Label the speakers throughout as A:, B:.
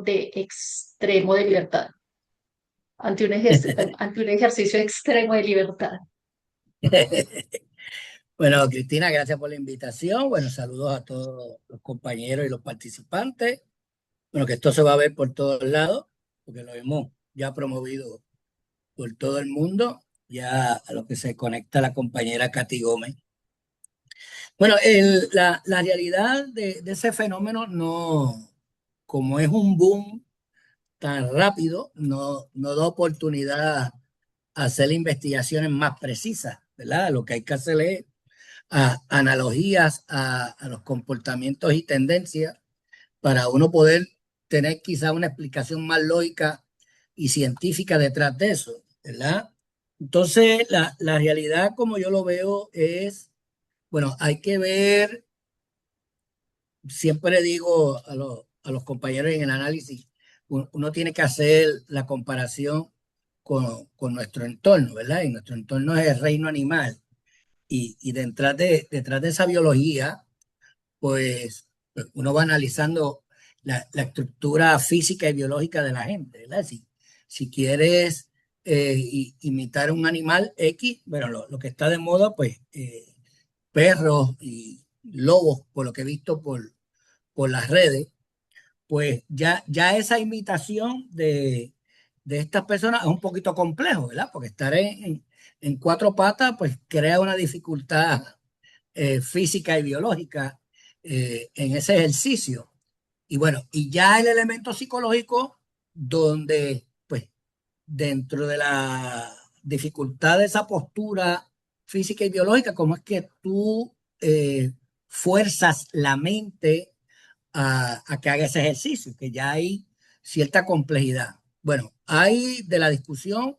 A: de extremo de libertad, ante un ejercicio extremo de libertad.
B: Bueno, Cristina, gracias por la invitación. Bueno, saludos a todos los compañeros y los participantes. Bueno, que esto se va a ver por todos lados, porque lo hemos ya promovido por todo el mundo, ya a lo que se conecta la compañera Katy Gómez. Bueno, la realidad de ese fenómeno no, como es un boom tan rápido, no da oportunidad a hacer investigaciones más precisas, ¿verdad? Lo que hay que hacer es analogías a los comportamientos y tendencias para uno poder tener quizá una explicación más lógica y científica detrás de eso, ¿verdad? Entonces, la realidad como yo lo veo es, bueno, hay que ver, siempre digo a los compañeros en el análisis, uno tiene que hacer la comparación con nuestro entorno, ¿verdad? Y nuestro entorno es el reino animal. Y detrás de esa biología, pues uno va analizando la estructura física y biológica de la gente, ¿verdad? Si quieres imitar un animal X, bueno, lo que está de moda, pues perros y lobos, por lo que he visto por las redes, pues ya esa imitación de estas personas es un poquito complejo, ¿verdad? Porque estar en cuatro patas, pues crea una dificultad física y biológica en ese ejercicio. Y bueno, y ya el elemento psicológico, donde pues dentro de la dificultad de esa postura física y biológica, cómo es que tú fuerzas la mente a que haga ese ejercicio, que ya hay cierta complejidad. Bueno, hay de la discusión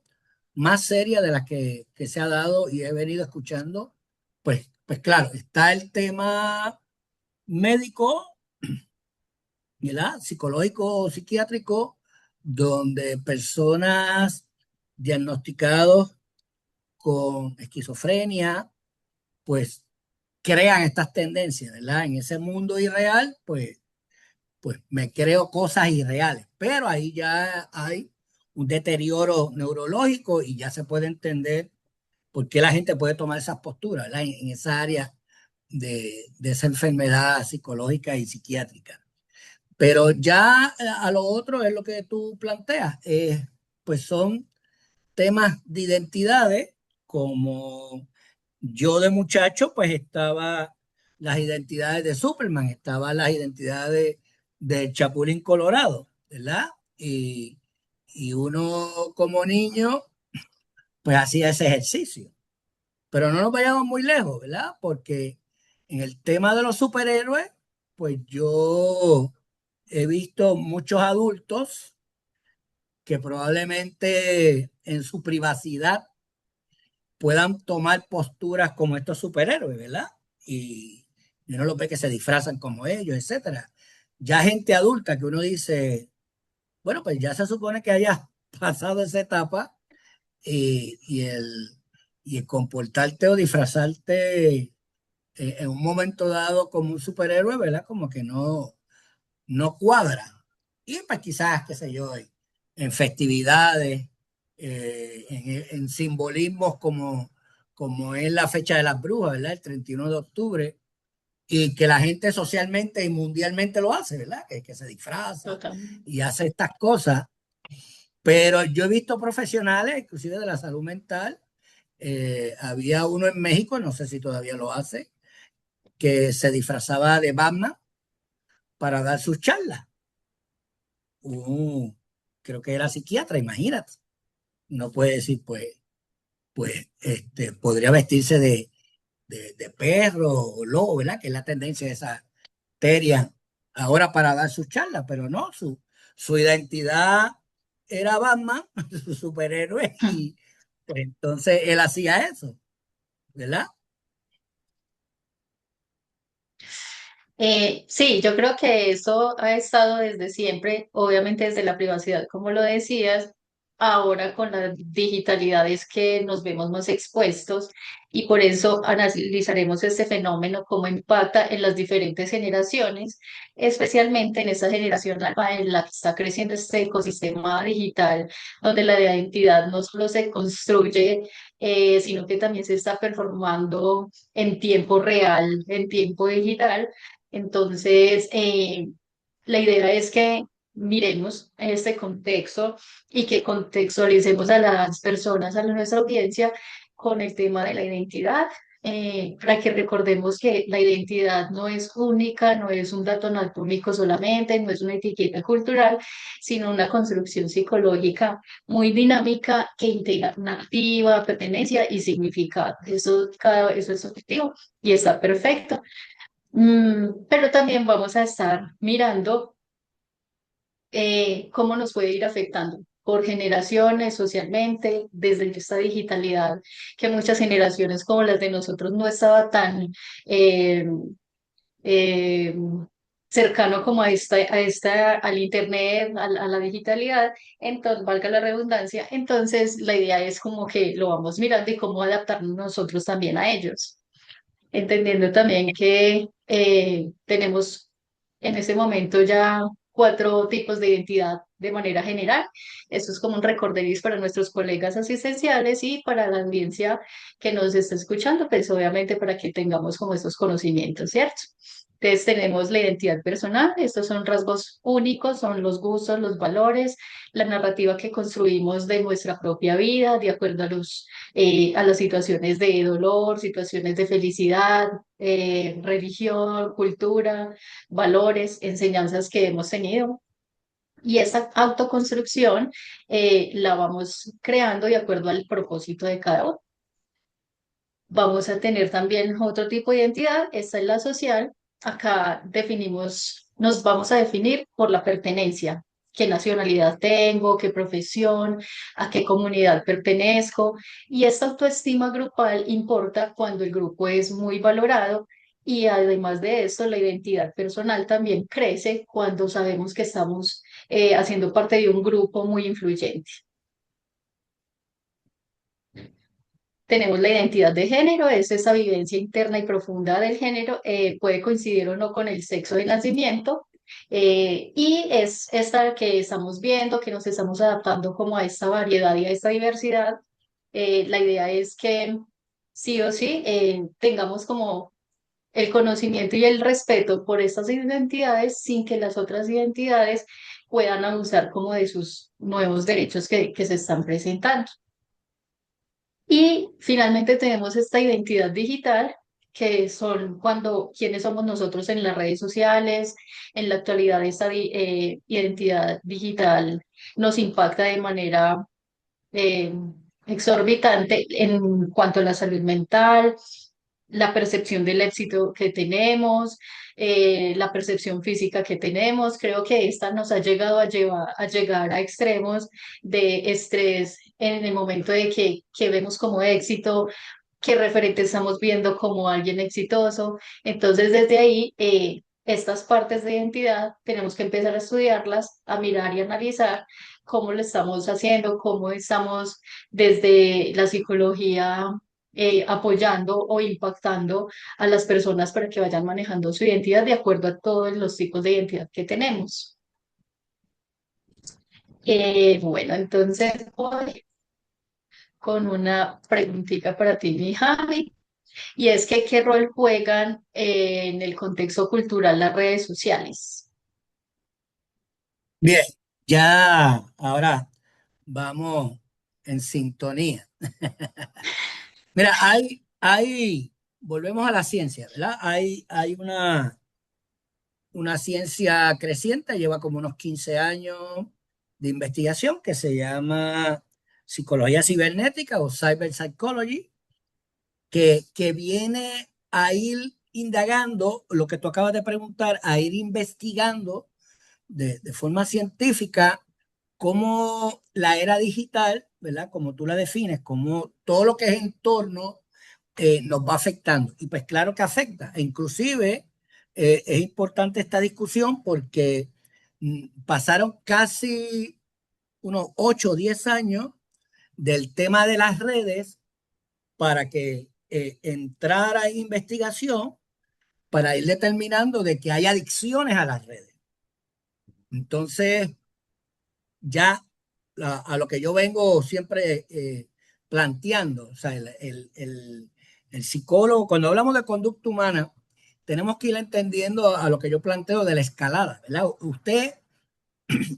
B: más seria de la que se ha dado y he venido escuchando, pues claro, está el tema médico, ¿verdad? Psicológico, psiquiátrico, donde personas diagnosticados con esquizofrenia, pues crean estas tendencias, ¿verdad? En ese mundo irreal, pues me creo cosas irreales, pero ahí ya hay un deterioro neurológico y ya se puede entender por qué la gente puede tomar esas posturas, ¿verdad? En esa área de esa enfermedad psicológica y psiquiátrica. Pero ya a lo otro es lo que tú planteas, pues son temas de identidades, como yo de muchacho, pues estaba las identidades de Superman, estaban las identidades de Chapulín Colorado, ¿verdad? Y uno como niño, pues hacía ese ejercicio. Pero no nos vayamos muy lejos, ¿verdad? Porque en el tema de los superhéroes, pues yo he visto muchos adultos que probablemente en su privacidad puedan tomar posturas como estos superhéroes, ¿verdad? Y uno los ve que se disfrazan como ellos, etcétera. Ya gente adulta que uno dice, bueno, pues ya se supone que hayas pasado esa etapa y y el comportarte o disfrazarte en un momento dado como un superhéroe, ¿verdad? Como que no cuadra. Y pues quizás, qué sé yo, en festividades, en simbolismos como es la fecha de las brujas, ¿verdad? El 31 de octubre, y que la gente socialmente y mundialmente lo hace, ¿verdad? Que se disfraza
A: Totalmente.
B: y hace estas cosas. Pero yo he visto profesionales, inclusive de la salud mental, había uno en México, no sé si todavía lo hace, que se disfrazaba de Batman para dar sus charlas. Uh, Creo que era psiquiatra, imagínate. No puede decir, podría vestirse de perro o lobo, ¿verdad? Que es la tendencia de esa teria ahora para dar sus charlas, pero no, su identidad era Batman, su superhéroe, y pues entonces él hacía eso, ¿verdad?
A: Sí, yo creo que eso ha estado desde siempre, obviamente desde la privacidad, como lo decías, ahora con la digitalidad es que nos vemos más expuestos y por eso analizaremos este fenómeno, cómo impacta en las diferentes generaciones, especialmente en esta generación en la que está creciendo este ecosistema digital, donde la identidad no solo se construye, sino que también se está performando en tiempo real, en tiempo digital. Entonces, la idea es que miremos este contexto y que contextualicemos a las personas, a nuestra audiencia, con el tema de la identidad, para que recordemos que la identidad no es única, no es un dato anatómico solamente, no es una etiqueta cultural, sino una construcción psicológica muy dinámica que integra narrativa, pertenencia y significado. Eso es objetivo y está perfecto. Pero también vamos a estar mirando cómo nos puede ir afectando por generaciones, socialmente, desde esta digitalidad, que muchas generaciones como las de nosotros no estaba tan eh, eh, cercano como al internet, a la digitalidad, entonces, valga la redundancia, entonces la idea es como que lo vamos mirando y cómo adaptarnos nosotros también a ellos, entendiendo también que tenemos en ese momento ya cuatro tipos de identidad de manera general. Esto es como un recorderis para nuestros colegas asistenciales y para la audiencia que nos está escuchando, pues obviamente para que tengamos como estos conocimientos, ¿cierto? Entonces tenemos la identidad personal, estos son rasgos únicos, son los gustos, los valores, la narrativa que construimos de nuestra propia vida, de acuerdo a las situaciones de dolor, situaciones de felicidad, religión, cultura, valores, enseñanzas que hemos tenido. Y esa autoconstrucción la vamos creando de acuerdo al propósito de cada uno. Vamos a tener también otro tipo de identidad, esta es la social. Acá nos vamos a definir por la pertenencia. ¿Qué nacionalidad tengo? ¿Qué profesión? ¿A qué comunidad pertenezco? Y esta autoestima grupal importa cuando el grupo es muy valorado y además de esto, la identidad personal también crece cuando sabemos que estamos haciendo parte de un grupo muy influyente. Tenemos la identidad de género, es esa vivencia interna y profunda del género, puede coincidir o no con el sexo de nacimiento, y es esta que estamos viendo, que nos estamos adaptando como a esta variedad y a esta diversidad. La idea es que sí o sí tengamos como el conocimiento y el respeto por estas identidades sin que las otras identidades puedan abusar como de sus nuevos derechos que se están presentando. Y finalmente tenemos esta identidad digital, que son cuando quiénes somos nosotros en las redes sociales. En la actualidad, esta identidad digital nos impacta de manera eh, exorbitante en cuanto a la salud mental, la percepción del éxito que tenemos, la percepción física que tenemos. Creo que esta nos ha llegado a llegar a extremos de estrés en el momento de que vemos como éxito, qué referente estamos viendo como alguien exitoso. Entonces, desde ahí, estas partes de identidad tenemos que empezar a estudiarlas, a mirar y analizar cómo lo estamos haciendo, cómo estamos desde la psicología apoyando o impactando a las personas para que vayan manejando su identidad de acuerdo a todos los tipos de identidad que tenemos. Bueno, entonces voy con una preguntita para ti, mi Javi. Y es que, ¿qué rol juegan en el contexto cultural las redes sociales?
B: Bien, ya ahora vamos en sintonía. Mira, volvemos a la ciencia, ¿verdad? Hay una ciencia creciente, lleva como unos 15 años de investigación que se llama psicología cibernética o cyber psychology, que viene a ir indagando lo que tú acabas de preguntar, a ir investigando de forma científica cómo la era digital, ¿verdad? Como tú la defines, cómo todo lo que es entorno nos va afectando. Y pues claro que afecta. E inclusive es importante esta discusión porque pasaron casi unos 8 o 10 años del tema de las redes para que entrara en investigación para ir determinando de que hay adicciones a las redes. Entonces, ya a lo que yo vengo siempre planteando, o sea, el psicólogo, cuando hablamos de conducta humana, tenemos que ir entendiendo a lo que yo planteo de la escalada, ¿verdad? Usted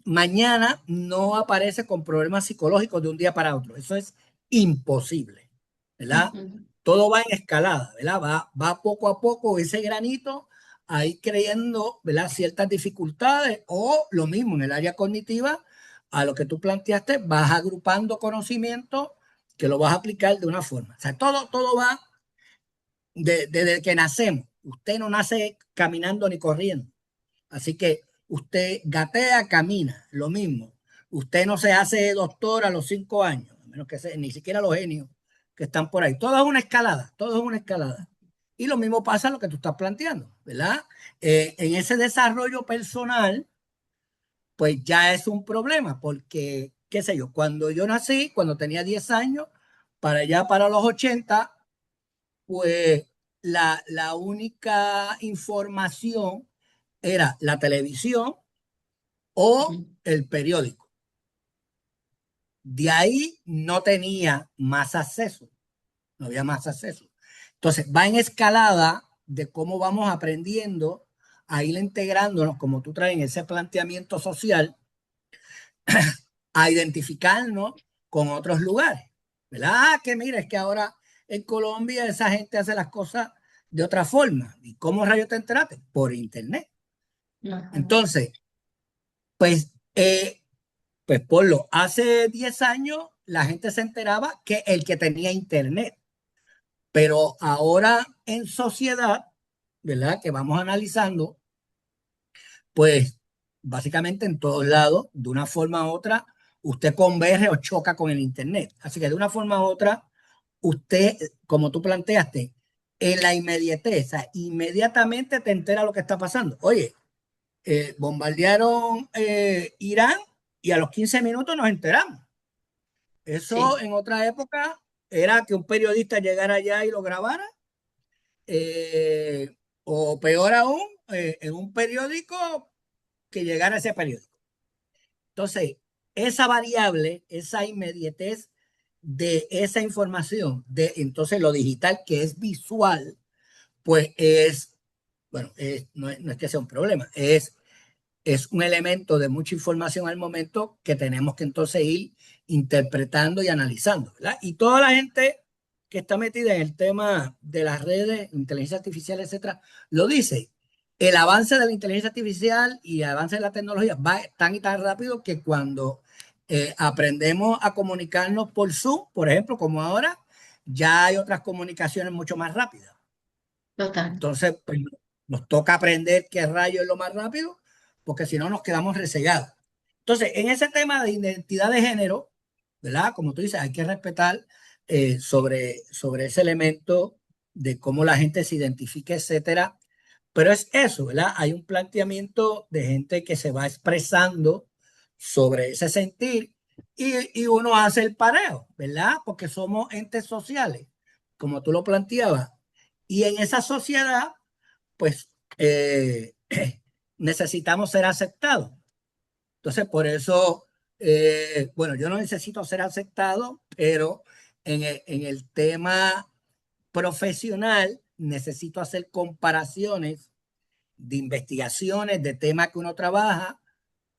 B: mañana no aparece con problemas psicológicos de un día para otro, eso es imposible, ¿verdad?
A: Ujú.
B: Todo va en escalada, ¿verdad? Va poco a poco ese granito ahí creyendo, ¿verdad? Ciertas dificultades o lo mismo en el área cognitiva, a lo que tú planteaste, vas agrupando conocimiento que lo vas a aplicar de una forma. O sea, todo va desde que nacemos. Usted no nace caminando ni corriendo. Así que usted gatea, camina, lo mismo. Usted no se hace doctor a los 5 años, a menos que sea, ni siquiera los genios que están por ahí. Todo es una escalada, todo es una escalada. Y lo mismo pasa en lo que tú estás planteando, ¿verdad? En ese desarrollo personal, pues ya es un problema, porque, qué sé yo, cuando yo nací, cuando tenía 10 años, para allá para los 80 pues la única información era la televisión o
A: Ujú.
B: el periódico. De ahí no tenía más acceso, no había más acceso. Entonces va en escalada de cómo vamos aprendiendo a ir integrándonos, como tú traes en ese planteamiento social, a identificarnos con otros lugares. ¿Verdad? Ah, que mira, es que ahora en Colombia esa gente hace las cosas de otra forma. ¿Y cómo rayos te enteraste? Por internet.
A: Ajá.
B: Entonces, pues, pues ponlo, hace 10 años la gente se enteraba que el que tenía internet, pero ahora en sociedad, ¿verdad? Que vamos analizando, pues básicamente en todos lados, de una forma u otra, usted converge o choca con el Internet. Así que de una forma u otra, usted, como tú planteaste, en la inmediatez, o sea, inmediatamente te entera lo que está pasando. Oye, bombardearon Irán y a los 15 minutos nos enteramos. Eso
A: Sí,
B: en otra época era que un periodista llegara allá y lo grabara, eh, o peor aún, en un periódico que llegara a ese periódico. Entonces, esa variable, esa inmediatez de esa información, de entonces lo digital que es visual, pues es, bueno, no es que sea un problema, es un elemento de mucha información al momento que tenemos que entonces ir interpretando y analizando, ¿verdad? Y toda la gente que está metida en el tema de las redes, inteligencia artificial, etcétera, lo dice. El avance de la inteligencia artificial y el avance de la tecnología va tan y tan rápido que cuando aprendemos a comunicarnos por Zoom, por ejemplo, como ahora, ya hay otras comunicaciones mucho más rápidas.
A: total.
B: Entonces, pues, nos toca aprender qué rayo es lo más rápido, porque si no nos quedamos resegados. Entonces, en ese tema de identidad de género, ¿verdad? Como tú dices, hay que respetar sobre ese elemento de cómo la gente se identifica, etcétera. Pero es eso, ¿verdad? Hay un planteamiento de gente que se va expresando sobre ese sentir y uno hace el pareo, ¿verdad? Porque somos entes sociales, como tú lo planteabas. Y en esa sociedad, pues necesitamos ser aceptados. Entonces, por eso, bueno, yo no necesito ser aceptado, pero en el tema profesional necesito hacer comparaciones de investigaciones, de temas que uno trabaja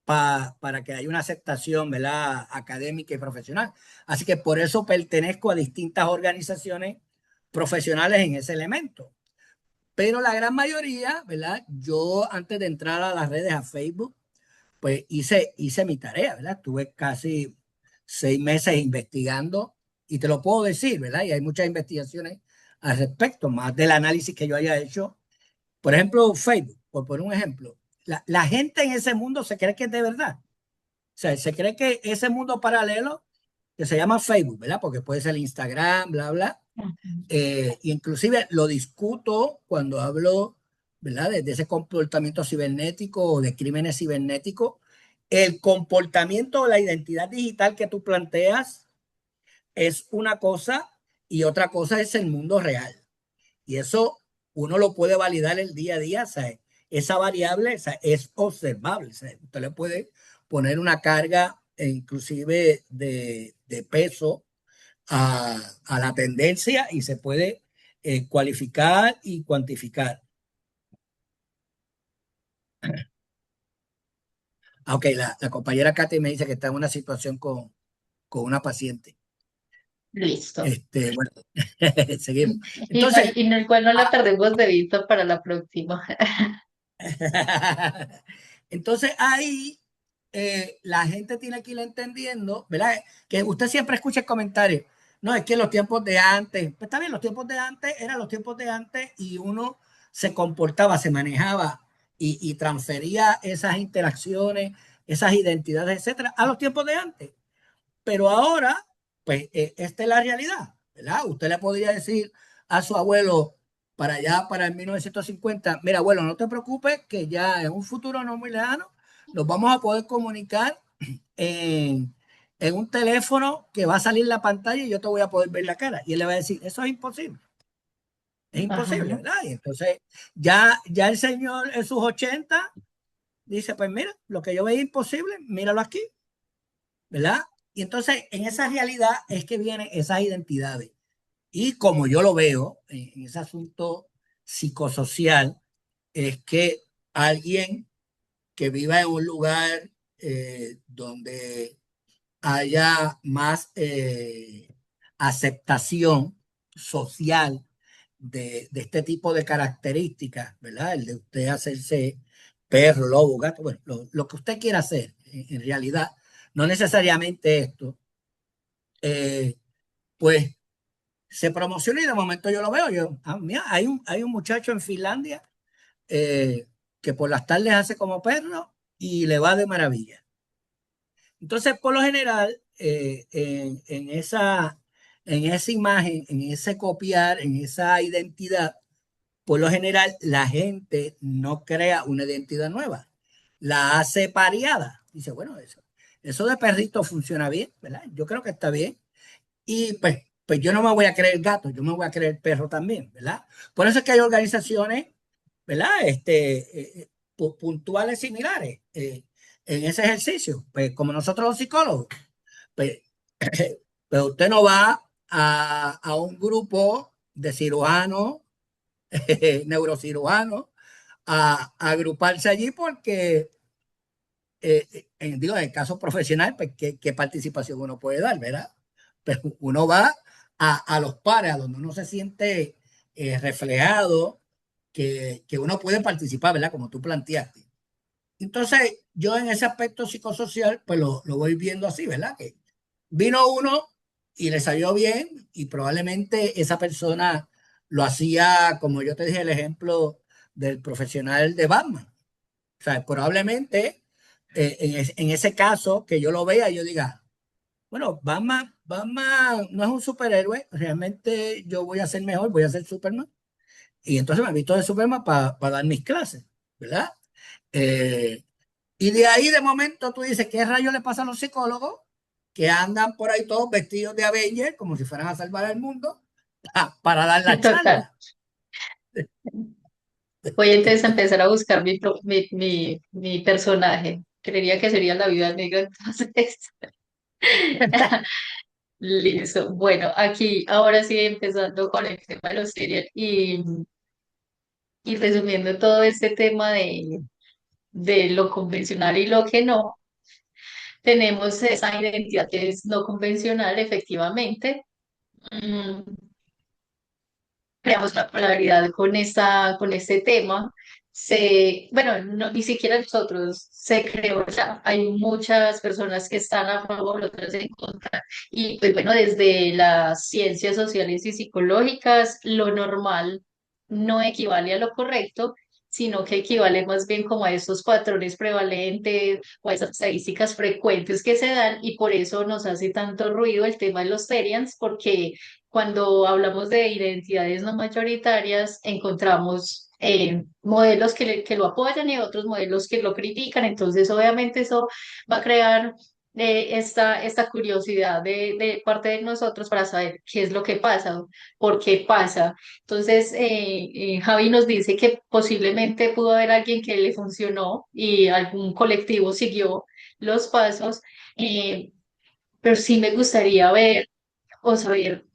B: para que haya una aceptación, ¿verdad? Académica y profesional. Así que por eso pertenezco a distintas organizaciones profesionales en ese elemento. Pero la gran mayoría, ¿verdad? Yo antes de entrar a las redes, a Facebook, pues hice mi tarea, ¿verdad? Estuve casi 6 meses investigando y te lo puedo decir, ¿verdad? Y hay muchas investigaciones al respecto, más del análisis que yo haya hecho. Por ejemplo, Facebook, por poner un ejemplo. La gente en ese mundo se cree que es de verdad. O sea, se cree que ese mundo paralelo que se llama Facebook, ¿verdad? Porque puede ser Instagram, bla, bla.
A: Ujú.
B: Inclusive lo discuto cuando hablo, ¿verdad? De ese comportamiento cibernético o de crímenes cibernéticos. el comportamiento o la identidad digital que tú planteas es una cosa y otra cosa es el mundo real. Y eso uno lo puede validar el día a día, ¿sabes? Esa variable, ¿sabes? Es observable, ¿sabes? Usted le puede poner una carga inclusive de peso a la tendencia y se puede cualificar y cuantificar. Ok, la compañera Katy me dice que está en una situación con una paciente.
A: Listo.
B: Bueno, seguimos. Entonces,
A: Y no, igual no la perdemos de vista para la próxima.
B: entonces ahí la gente tiene que ir entendiendo, ¿verdad? Que usted siempre escucha el comentario. No, es que los tiempos de antes, pues está bien, los tiempos de antes eran los tiempos de antes y uno se comportaba, se manejaba y transfería esas interacciones, esas identidades, etcétera, a los tiempos de antes. Pero ahora, pues, esta es la realidad, ¿verdad? Usted le podría decir a su abuelo para allá, para el 1950, mira, abuelo, no te preocupes, que ya en un futuro no muy lejano nos vamos a poder comunicar en un teléfono que va a salir la pantalla y yo te voy a poder ver la cara. Y él le va a decir, eso es imposible,
A: Ajá.
B: ¿verdad? Y entonces ya el señor en sus 80 dice, pues mira, lo que yo veía imposible, míralo aquí, ¿verdad? Y entonces en esa realidad es que vienen esas identidades. Y como yo lo veo en ese asunto psicosocial, es que alguien que viva en un lugar donde haya más aceptación social de este tipo de características, ¿verdad? El de usted hacerse perro, lobo, gato, bueno, lo que usted quiera hacer, en realidad, no necesariamente esto, eh, pues se promociona y de momento yo lo veo, yo, mira, hay un muchacho en Finlandia eh, que por las tardes hace como perro y le va de maravilla. Entonces, por lo general, en esa imagen, en ese copiar, en esa identidad, por lo general, la gente no crea una identidad nueva, la hace pareada. Dice, bueno, eso de perrito funciona bien, ¿verdad? Yo creo que está bien. Y pues yo no me voy a creer gato, yo me voy a creer perro también, ¿verdad? Por eso es que hay organizaciones, ¿verdad? Puntuales similares en ese ejercicio. Pues como nosotros los psicólogos, pues, pues usted no va a un grupo de cirujanos, neurocirujanos, a agruparse allí porque, digo, en el caso profesional, pues qué participación uno puede dar, ¿verdad? Pero uno va a los pares, a donde uno se siente reflejado, que uno puede participar, ¿verdad? Como tú planteaste. Entonces, yo en ese aspecto psicosocial, pues lo voy viendo así, ¿verdad? Que vino uno y le salió bien y probablemente esa persona lo hacía, como yo te dije, el ejemplo del profesional de Batman. O sea, probablemente en ese caso que yo lo vea, yo diga, bueno, Batman no es un superhéroe, realmente yo voy a ser mejor, voy a ser Superman. Y entonces me he visto de Superman para dar mis clases, ¿verdad? Eh, y de ahí de momento tú dices, ¿qué rayos le pasa a los psicólogos que andan por ahí todos vestidos de Avengers como si fueran a salvar el mundo para dar la
A: Total.
B: charla?
A: Voy entonces a empezar a buscar mi personaje. Creería que sería la Viuda Negra, entonces. Listo. Bueno, aquí ahora sí empezando con el tema de los serial y resumiendo todo este tema de lo convencional y lo que no, tenemos esa identidad que es no convencional, efectivamente. Mm, Creamos la polaridad con este tema. Bueno, ni siquiera nosotros se creó ya. Hay muchas personas que están a favor, otras en contra. Y pues bueno, desde las ciencias sociales y psicológicas, lo normal no equivale a lo correcto, sino que equivale más bien como a esos patrones prevalentes o a esas estadísticas frecuentes que se dan y por eso nos hace tanto ruido el tema de los Terians, porque cuando hablamos de identidades no mayoritarias, encontramos modelos que lo apoyan y otros modelos que lo critican. Entonces, obviamente eso va a crear esta curiosidad de parte de nosotros para saber qué es lo que pasa, por qué pasa. Entonces, Javi nos dice que posiblemente pudo haber alguien que le funcionó y algún colectivo siguió los pasos, eh, pero sí me gustaría ver o saber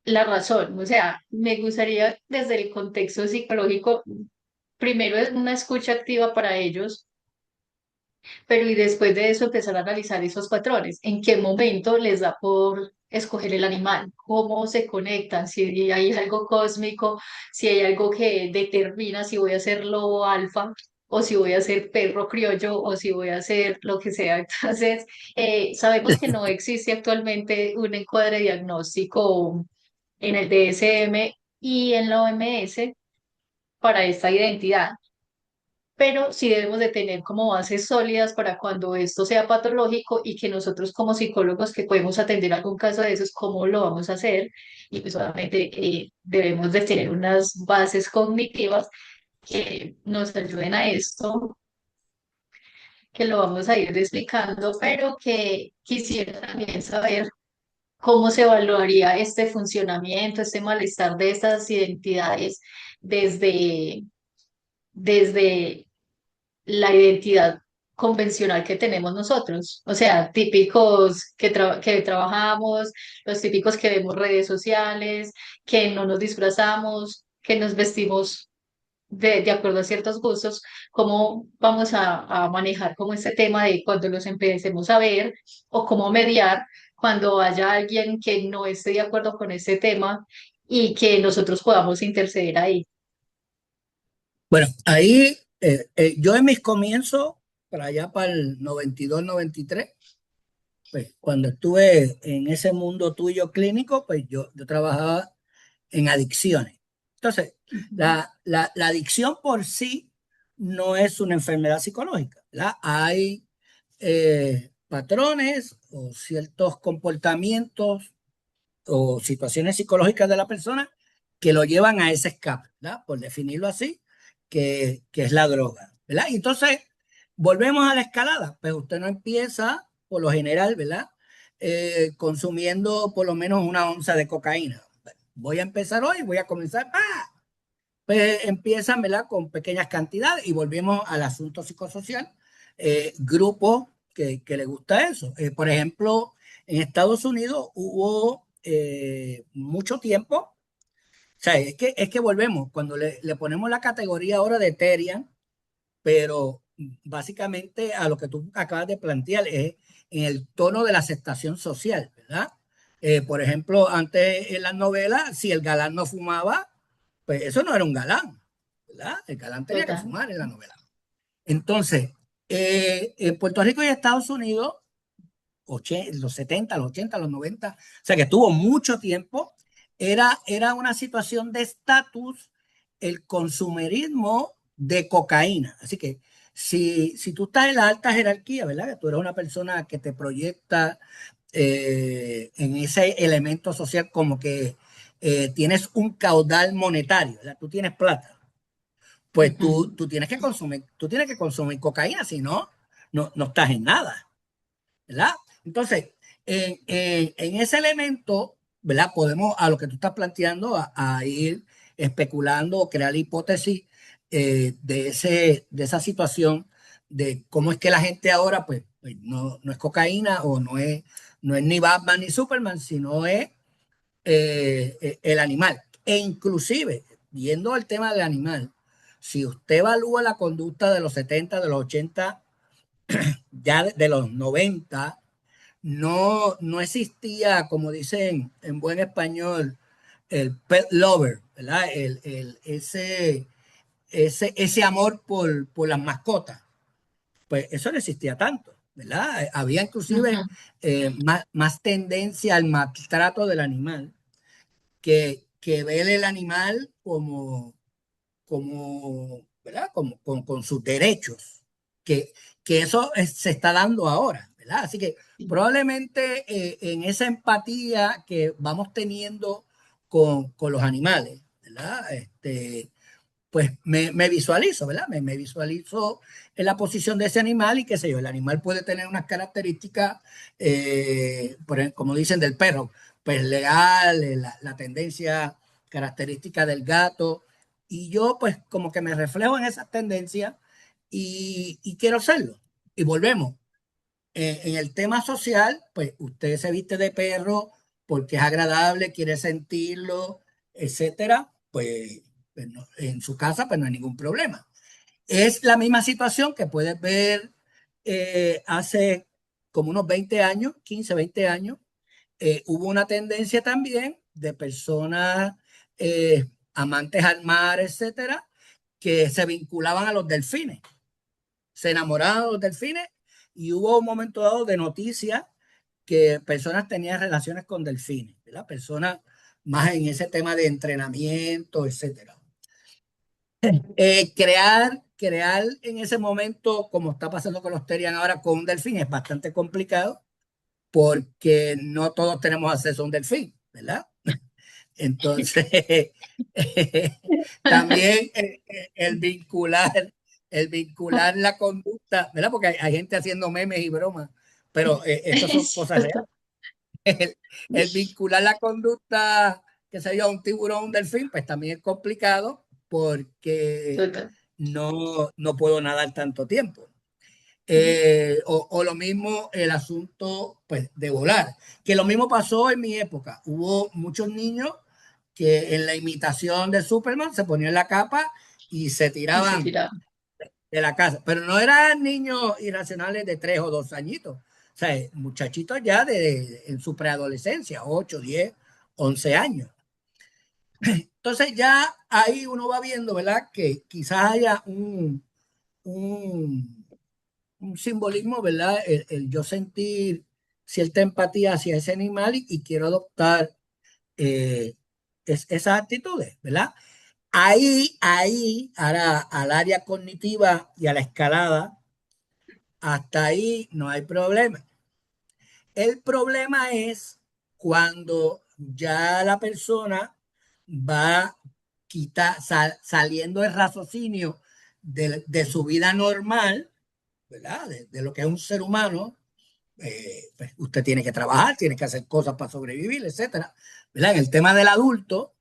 A: la razón. O sea, me gustaría desde el contexto psicológico, primero es una escucha activa para ellos, pero y después de eso empezar a analizar esos patrones. ¿En qué momento les da por escoger el animal? ¿Cómo se conectan? Si hay algo cósmico, si hay algo que determina si voy a ser lobo alfa o si voy a ser perro criollo o si voy a ser lo que sea. Entonces, sabemos que no existe actualmente un encuadre diagnóstico en el DSM y en la OMS para esta identidad, pero sí debemos de tener como bases sólidas para cuando esto sea patológico y que nosotros como psicólogos que podemos atender algún caso de esos, ¿cómo lo vamos a hacer? Y pues obviamente debemos de tener unas bases cognitivas que nos ayuden a esto, que lo vamos a ir explicando, pero que quisiera también saber cómo se evaluaría este funcionamiento, este malestar de estas identidades desde, desde la identidad convencional que tenemos nosotros. O sea, típicos que trabajamos, los típicos que vemos redes sociales, que no nos disfrazamos, que nos vestimos de acuerdo a ciertos gustos, cómo vamos a manejar como este tema de cuando los empecemos a ver o cómo mediar cuando haya alguien que no esté de acuerdo con este tema y que nosotros podamos interceder ahí.
B: Bueno, ahí yo en mis comienzos, para allá para el 92, 93, pues cuando estuve en ese mundo tuyo clínico, pues yo trabajaba en adicciones. Entonces,
A: Ujú.
B: la adicción por sí no es una enfermedad psicológica, ¿verdad? Hay patrones o ciertos comportamientos o situaciones psicológicas de la persona que lo llevan a ese escape, ¿verdad? Por definirlo así, que es la droga, ¿verdad? Y entonces, volvemos a la escalada, pues usted no empieza, por lo general, ¿verdad? Consumiendo por lo menos una onza de cocaína. Voy a empezar hoy, voy a comenzar, ¡ah! Pues empiezan, ¿verdad? Con pequeñas cantidades y volvemos al asunto psicosocial, grupos que le gusta eso. Por ejemplo, en Estados Unidos hubo mucho tiempo, o sea, es que volvemos, cuando le ponemos la categoría ahora de Terian, pero básicamente a lo que tú acabas de plantear es en el tono de la aceptación social, ¿verdad? Por ejemplo, antes en las novelas, si el galán no fumaba, pues eso no era un galán, ¿verdad? El galán tenía que
A: Total.
B: fumar en la novela. Entonces, en Puerto Rico y Estados Unidos, los 70, los 80, los 90, o sea que tuvo mucho tiempo, era una situación de estatus el consumerismo de cocaína. Así que si tú estás en la alta jerarquía, ¿verdad? Que tú eres una persona que te proyecta en ese elemento social como que tienes un caudal monetario, ¿verdad? Tú tienes plata, pues
A: Ujú.
B: tú tienes que consumir cocaína, si no, no estás en nada, ¿verdad? Entonces, en ese elemento, ¿verdad? Podemos, a lo que tú estás planteando, a ir especulando o crear hipótesis de esa situación, de cómo es que la gente ahora, pues no es cocaína o no es ni Batman ni Superman, sino es el animal. E inclusive, viendo el tema del animal, si usted evalúa la conducta de los 70, de los 80, ya de los 90, no existía, como dicen en buen español, el pet lover, ¿verdad? Ese amor por las mascotas. Pues eso no existía tanto, ¿verdad? Había inclusive
A: Ujú.
B: más tendencia al maltrato del animal que ver el animal ¿verdad? Con sus derechos, que, que eso se está dando ahora, ¿verdad? Así que probablemente en esa empatía que vamos teniendo con los animales, ¿verdad? pues me visualizo, ¿verdad? Me visualizo en la posición de ese animal y qué sé yo, el animal puede tener unas características, como dicen del perro, pues leal, la tendencia característica del gato, y yo pues como que me reflejo en esas tendencias y quiero serlo. Y volvemos. En el tema social, pues usted se viste de perro porque es agradable, quiere sentirlo, etcétera, pues en su casa pues no hay ningún problema. Es la misma situación que puedes ver hace como unos 20 años, 15, 20 años. Hubo una tendencia también de personas amantes al mar, etcétera, que se vinculaban a los delfines, se enamoraban de los delfines y hubo un momento dado de noticias que personas tenían relaciones con delfines, ¿verdad? Personas más en ese tema de entrenamiento, etcétera. Crear en ese momento, como está pasando con los Terian ahora con un delfín, es bastante complicado porque no todos tenemos acceso a un delfín, ¿verdad? Entonces, también el vincular la conducta, ¿verdad? Porque hay gente haciendo memes y bromas, pero estas son
A: Es
B: cosas reales.
A: cierto.
B: El vincular la conducta, que se yo, a un tiburón, un delfín, pues también es complicado porque
A: Total.
B: no puedo nadar tanto tiempo. O lo mismo el asunto pues, de volar, que lo mismo pasó en mi época. Hubo muchos niños que en la imitación de Superman se ponían la capa y se
A: Y se
B: tiraban
A: tiraba.
B: de la casa, pero no eran niños irracionales de 3 o 2 añitos, o sea, muchachitos ya en su preadolescencia, 8, 10, 11 años. Entonces ya ahí uno va viendo, ¿verdad? Que quizás haya un, un simbolismo, ¿verdad? El yo sentir cierta empatía hacia ese animal y quiero adoptar eh, esas actitudes, ¿verdad? Ahí, ahora al área cognitiva y a la escalada, hasta ahí no hay problema. El problema es cuando ya la persona va saliendo del raciocinio de su vida normal, ¿verdad? De lo que es un ser humano, pues usted tiene que trabajar, tiene que hacer cosas para sobrevivir, etcétera. ¿Verdad? En el tema del adulto,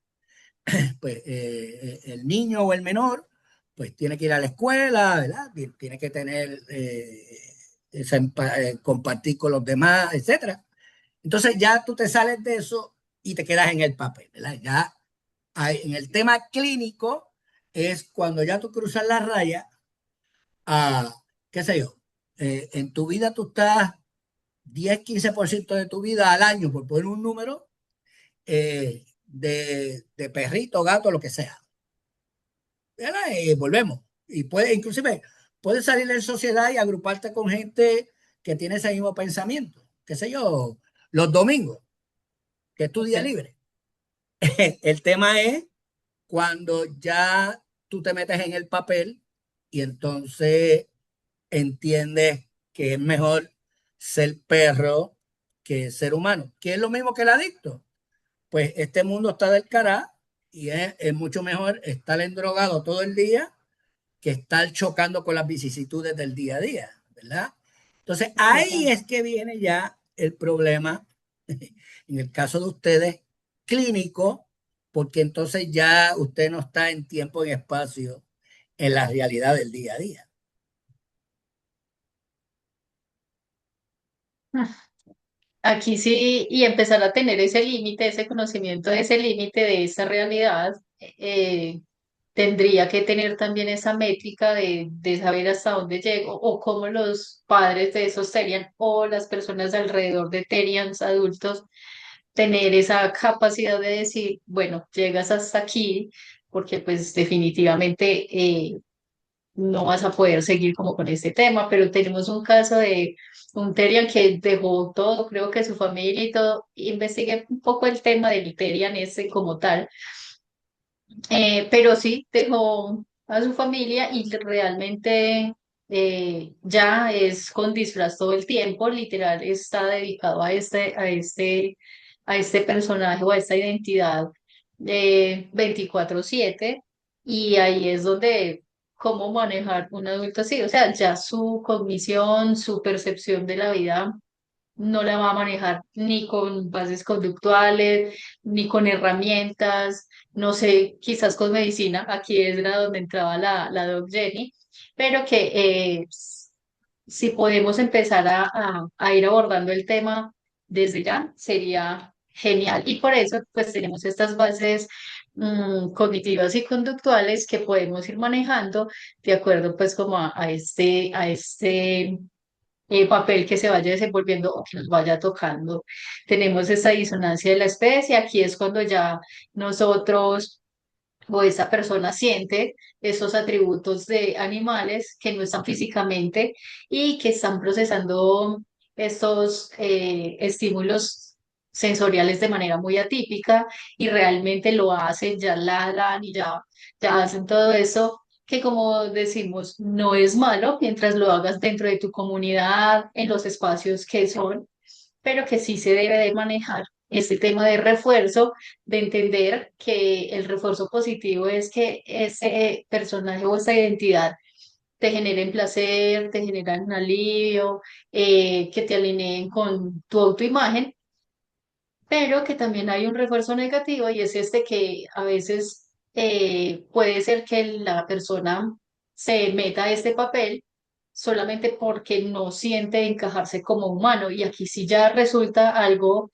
B: pues el niño o el menor, pues tiene que ir a la escuela, ¿verdad? Tiene que tener, compartir con los demás, etcétera. Entonces ya tú te sales de eso y te quedas en el papel, ¿verdad? Ya en el tema clínico es cuando ya tú cruzas la raya a, qué sé yo, en tu vida tú estás 10, 15% de tu vida al año, por poner un número, de perrito, gato, lo que sea. Volvemos. Y inclusive, puedes salir en sociedad y agruparte con gente que tiene ese mismo pensamiento. Qué sé yo, los domingos, que es tu día
A: Ok.
B: libre. El tema es cuando ya tú te metes en el papel y entonces entiendes que es mejor ser perro que ser humano, que es lo mismo que el adicto. Pues este mundo está del cará y es mucho mejor estar endrogado todo el día que estar chocando con las vicisitudes del día a día, ¿verdad? Entonces ahí
A: Total.
B: es que viene ya el problema, en el caso de ustedes, clínico, porque entonces ya usted no está en tiempo y espacio en la realidad del día a día.
A: Aquí sí, y empezar a tener ese límite, ese conocimiento de ese límite, de esa realidad, tendría que tener también esa métrica de saber hasta dónde llego o cómo los padres de esos Terian o las personas alrededor de Terians adultos tener esa capacidad de decir, bueno, llegas hasta aquí porque pues definitivamente no vas a poder seguir como con este tema, pero tenemos un caso de un Terian que dejó todo, creo que su familia y todo, investigué un poco el tema del Terian ese como tal, pero sí dejó a su familia y realmente ya es con disfraz todo el tiempo, literal está dedicado a este personaje o a esta identidad 24/7. Y ahí es donde cómo manejar un adulto así, o sea, ya su cognición, su percepción de la vida no la va a manejar ni con bases conductuales, ni con herramientas, no sé, quizás con medicina, aquí era donde entraba la doc Jenny, pero que si podemos empezar a ir abordando el tema desde ya, sería genial. Y por eso, pues tenemos estas bases cognitivas y conductuales que podemos ir manejando de acuerdo, pues, como a este papel que se vaya desenvolviendo o que nos vaya tocando. Tenemos esta disonancia de la especie, aquí es cuando ya nosotros o esa persona siente esos atributos de animales que no están físicamente y que están procesando estos estímulos sensoriales de manera muy atípica y realmente lo hacen, ya ladran y ya hacen todo eso que como decimos, no es malo mientras lo hagas dentro de tu comunidad, en los espacios que son, pero que sí se debe de manejar este tema de refuerzo, de entender que el refuerzo positivo es que ese personaje o esa identidad te generen placer, te generan un alivio, que te alineen con tu autoimagen, pero que también hay un refuerzo negativo y es este que a veces puede ser que la persona se meta a este papel solamente porque no siente encajarse como humano y aquí sí ya resulta algo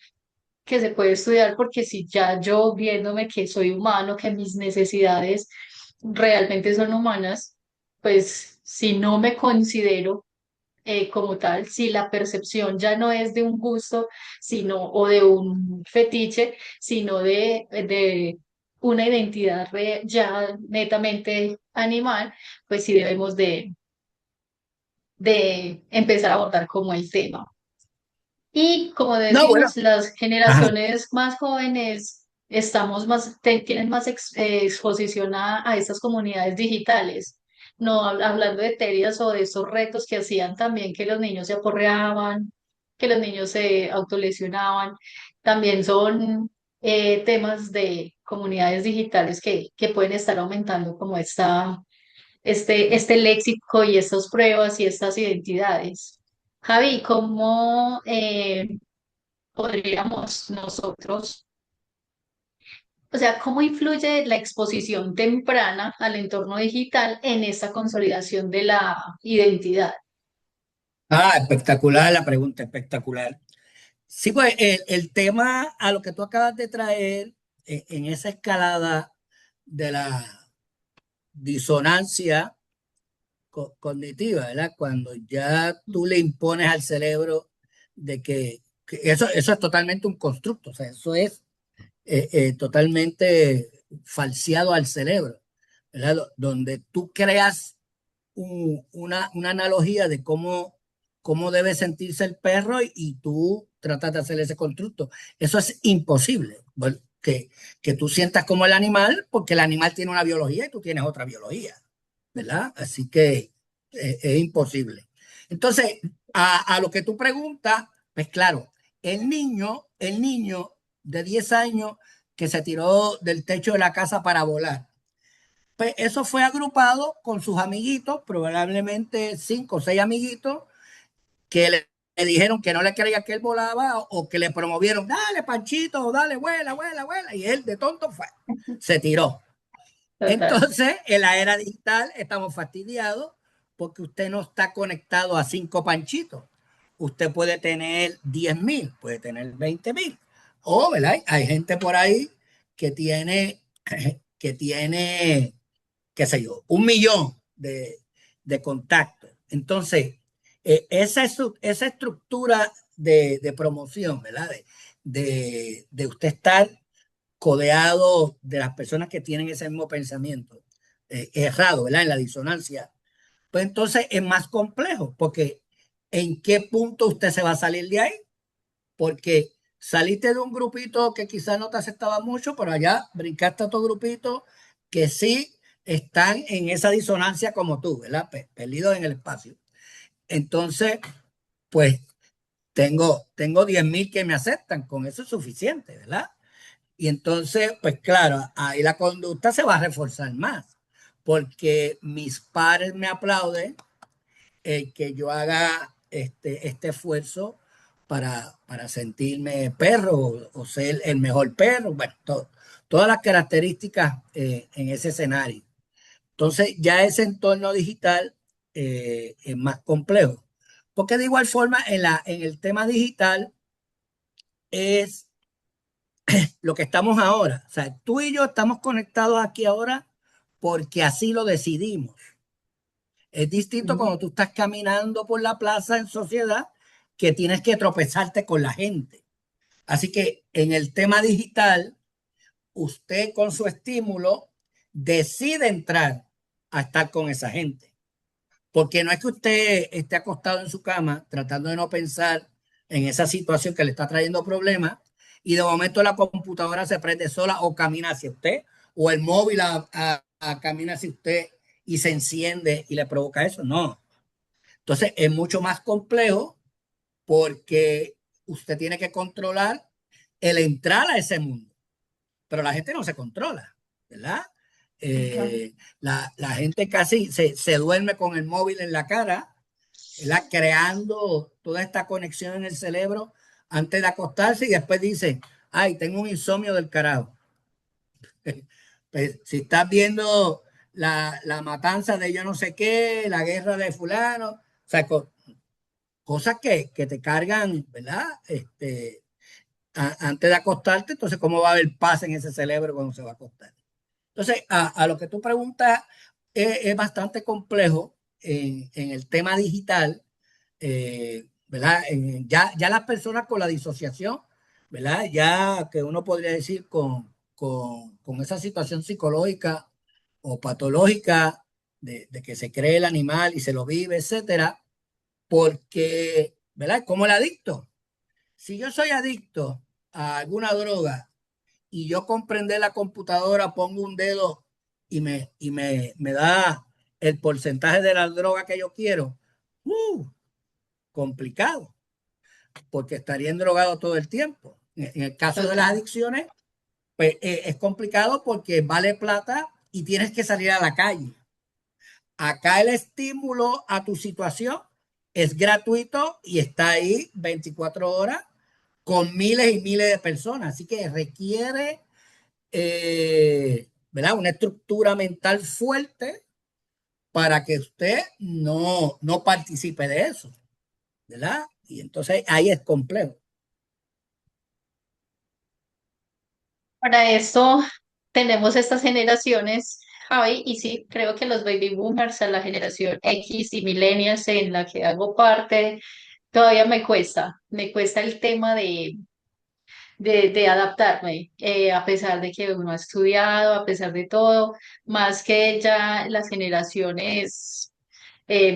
A: que se puede estudiar porque si ya yo viéndome que soy humano, que mis necesidades realmente son humanas, pues si no me considero como tal, si la percepción ya no es de un gusto, sino o de un fetiche, sino de una identidad ya netamente animal, pues sí debemos de empezar a abordar como el tema. Y como
B: No, bueno,
A: decimos, las
B: ajá.
A: generaciones más jóvenes estamos más, tienen más exposición a estas comunidades digitales. No hablando de terias o de esos retos que hacían también que los niños se aporreaban, que los niños se autolesionaban. También son temas de comunidades digitales que pueden estar aumentando como este léxico y estas pruebas y estas identidades. Javi, ¿cómo podríamos nosotros, o sea, cómo influye la exposición temprana al entorno digital en esta consolidación de la identidad?
B: Espectacular la pregunta, espectacular. Sí, pues el tema a lo que tú acabas de traer en esa escalada de la disonancia cognitiva, ¿verdad? Cuando ya tú le impones al cerebro de que eso es totalmente un constructo, o sea, eso es totalmente falseado al cerebro, ¿verdad? Donde tú creas una analogía de cómo debe sentirse el perro y tú tratas de hacer ese constructo. Eso es imposible, bueno, que tú sientas como el animal, porque el animal tiene una biología y tú tienes otra biología, ¿verdad? Así que es imposible. Entonces, a lo que tú preguntas, pues claro, el niño de 10 años que se tiró del techo de la casa para volar, pues eso fue agrupado con sus amiguitos, probablemente 5 o 6 amiguitos, que le dijeron que no le creía que él volaba o que le promovieron, dale Panchito, dale, vuela, vuela, vuela, y él de tonto fue, se tiró.
A: Total,
B: Entonces, en la era digital estamos fastidiados porque usted no está conectado a 5 Panchitos. Usted puede tener 10.000, puede tener 20.000. O, ¿verdad? Hay gente por ahí que tiene, que tiene qué sé yo, 1 millón de contactos. Entonces, esa estructura de promoción, ¿verdad? De usted estar codeado de las personas que tienen ese mismo pensamiento errado, ¿verdad? En la disonancia, pues entonces es más complejo, porque ¿en qué punto usted se va a salir de ahí? Porque saliste de un grupito que quizás no te aceptaba mucho, pero allá brincaste a otro grupito que sí están en esa disonancia como tú, ¿verdad? Perdidos en el espacio. Entonces, pues tengo 10.000 que me aceptan, con eso es suficiente, ¿verdad? Y entonces, pues claro, ahí la conducta se va a reforzar más. porque mis pares me aplauden que yo haga este esfuerzo para sentirme perro o ser el mejor perro. Bueno, todas las características en ese escenario. Entonces, ya ese entorno digital es más complejo. Porque de igual forma, en el tema digital es lo que estamos ahora. O sea, tú y yo estamos conectados aquí ahora porque así lo decidimos. Es distinto
A: Ujú.
B: cuando tú estás caminando por la plaza en sociedad que tienes que tropezarte con la gente. Así que en el tema digital, usted con su estímulo decide entrar a estar con esa gente. Porque no es que usted esté acostado en su cama tratando de no pensar en esa situación que le está trayendo problemas y de momento la computadora se prende sola o camina hacia usted o el móvil camina hacia usted y se enciende y le provoca eso. No. Entonces es mucho más complejo porque usted tiene que controlar el entrar a ese mundo, pero la gente no se controla, ¿verdad?
A: Claro.
B: La gente casi se duerme con el móvil en la cara, ¿verdad? Creando toda esta conexión en el cerebro antes de acostarse y después dice, ay, tengo un insomnio del carajo. Pues, si estás viendo la matanza de yo no sé qué, la guerra de fulano, o sea, cosas que te cargan, ¿verdad? Antes de acostarte, entonces, ¿cómo va a haber paz en ese cerebro cuando se va a acostar? Entonces, a lo que tú preguntas, es bastante complejo en el tema digital, ¿verdad? Ya las personas con la disociación, ¿verdad? Ya que uno podría decir con esa situación psicológica o patológica de que se cree el animal y se lo vive, etcétera, porque, ¿verdad? Como el adicto. Si yo soy adicto a alguna droga y yo comprender la computadora, pongo un dedo me da el porcentaje de la droga que yo quiero, complicado, porque estaría drogado todo el tiempo. En el caso de las
A: Total.
B: adicciones, pues es complicado porque vale plata y tienes que salir a la calle. Acá el estímulo a tu situación es gratuito y está ahí 24 horas con miles y miles de personas. Así que requiere, ¿verdad? Una estructura mental fuerte para que usted no participe de eso, ¿verdad? Y entonces ahí es complejo.
A: Para esto tenemos estas generaciones, Javi, y sí, creo que los baby boomers, a la generación X y millennials en la que hago parte, todavía me cuesta el tema de adaptarme, a pesar de que uno ha estudiado, a pesar de todo, más que ya las generaciones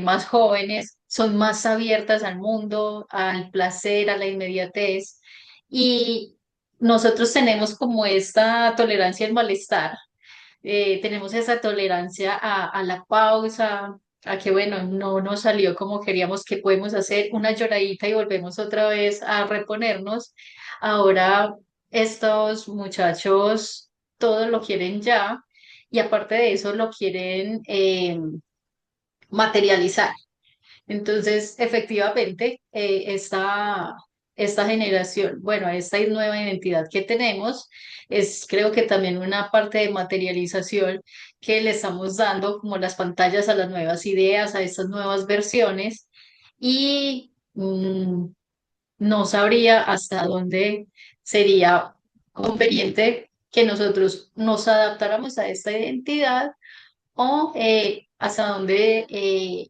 A: más jóvenes son más abiertas al mundo, al placer, a la inmediatez. Y nosotros tenemos como esta tolerancia al malestar, tenemos esa tolerancia a la pausa, a que bueno, no nos salió como queríamos, que podemos hacer una lloradita y volvemos otra vez a reponernos. Ahora estos muchachos todos lo quieren ya y aparte de eso lo quieren materializar. Entonces, efectivamente, esta generación, bueno, esta nueva identidad que tenemos es creo que también una parte de materialización que le estamos dando como las pantallas a las nuevas ideas, a estas nuevas versiones y no sabría hasta dónde sería conveniente que nosotros nos adaptáramos a esta identidad o hasta dónde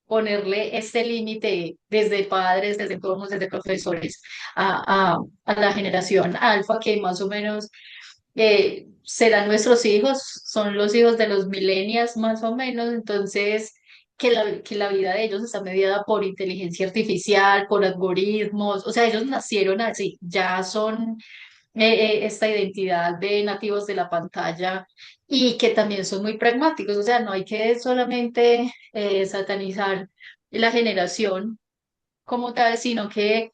A: ponerle este límite desde padres, desde entornos, desde profesores a la generación alfa, que más o menos serán nuestros hijos, son los hijos de los millennials más o menos, entonces que la vida de ellos está mediada por inteligencia artificial, por algoritmos, o sea, ellos nacieron así, ya son esta identidad de nativos de la pantalla y que también son muy pragmáticos, o sea, no hay que solamente satanizar la generación como tal, sino que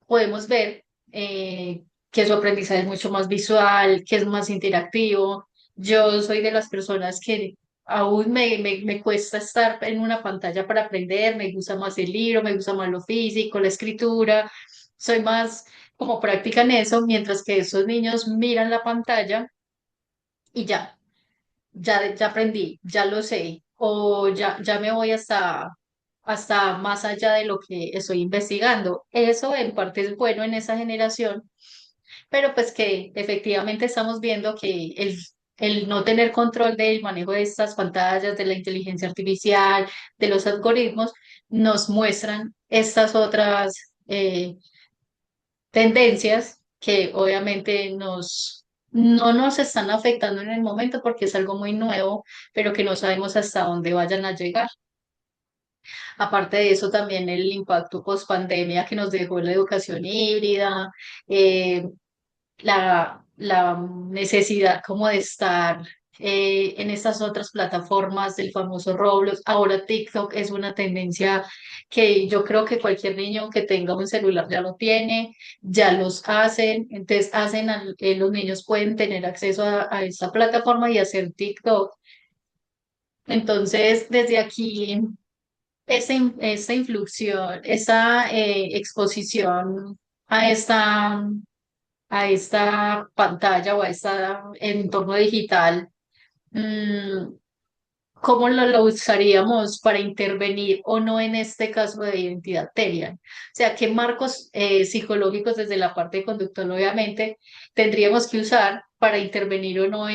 A: podemos ver que su aprendizaje es mucho más visual, que es más interactivo. Yo soy de las personas que aún me cuesta estar en una pantalla para aprender, me gusta más el libro, me gusta más lo físico, la escritura, soy más como práctica en eso, mientras que esos niños miran la pantalla y ya aprendí, ya lo sé, o ya me voy hasta más allá de lo que estoy investigando. Eso en parte es bueno en esa generación, pero pues que efectivamente estamos viendo que el no tener control del manejo de estas pantallas, de la inteligencia artificial, de los algoritmos, nos muestran estas otras tendencias que obviamente no nos están afectando en el momento porque es algo muy nuevo, pero que no sabemos hasta dónde vayan a llegar. Aparte de eso, también el impacto post pandemia que nos dejó la educación híbrida, eh, la necesidad como de estar en estas otras plataformas del famoso Roblox. Ahora TikTok es una tendencia que yo creo que cualquier niño que tenga un celular ya lo tiene, ya los hacen, entonces los niños pueden tener acceso a esta plataforma y hacer TikTok. Entonces, desde aquí, esta influxión, esta exposición a esta pantalla o a este entorno digital, mm, ¿cómo lo usaríamos para intervenir o no en este caso de identidad Terian? O sea, ¿qué marcos psicológicos desde la parte conductual, obviamente, tendríamos que usar para intervenir o no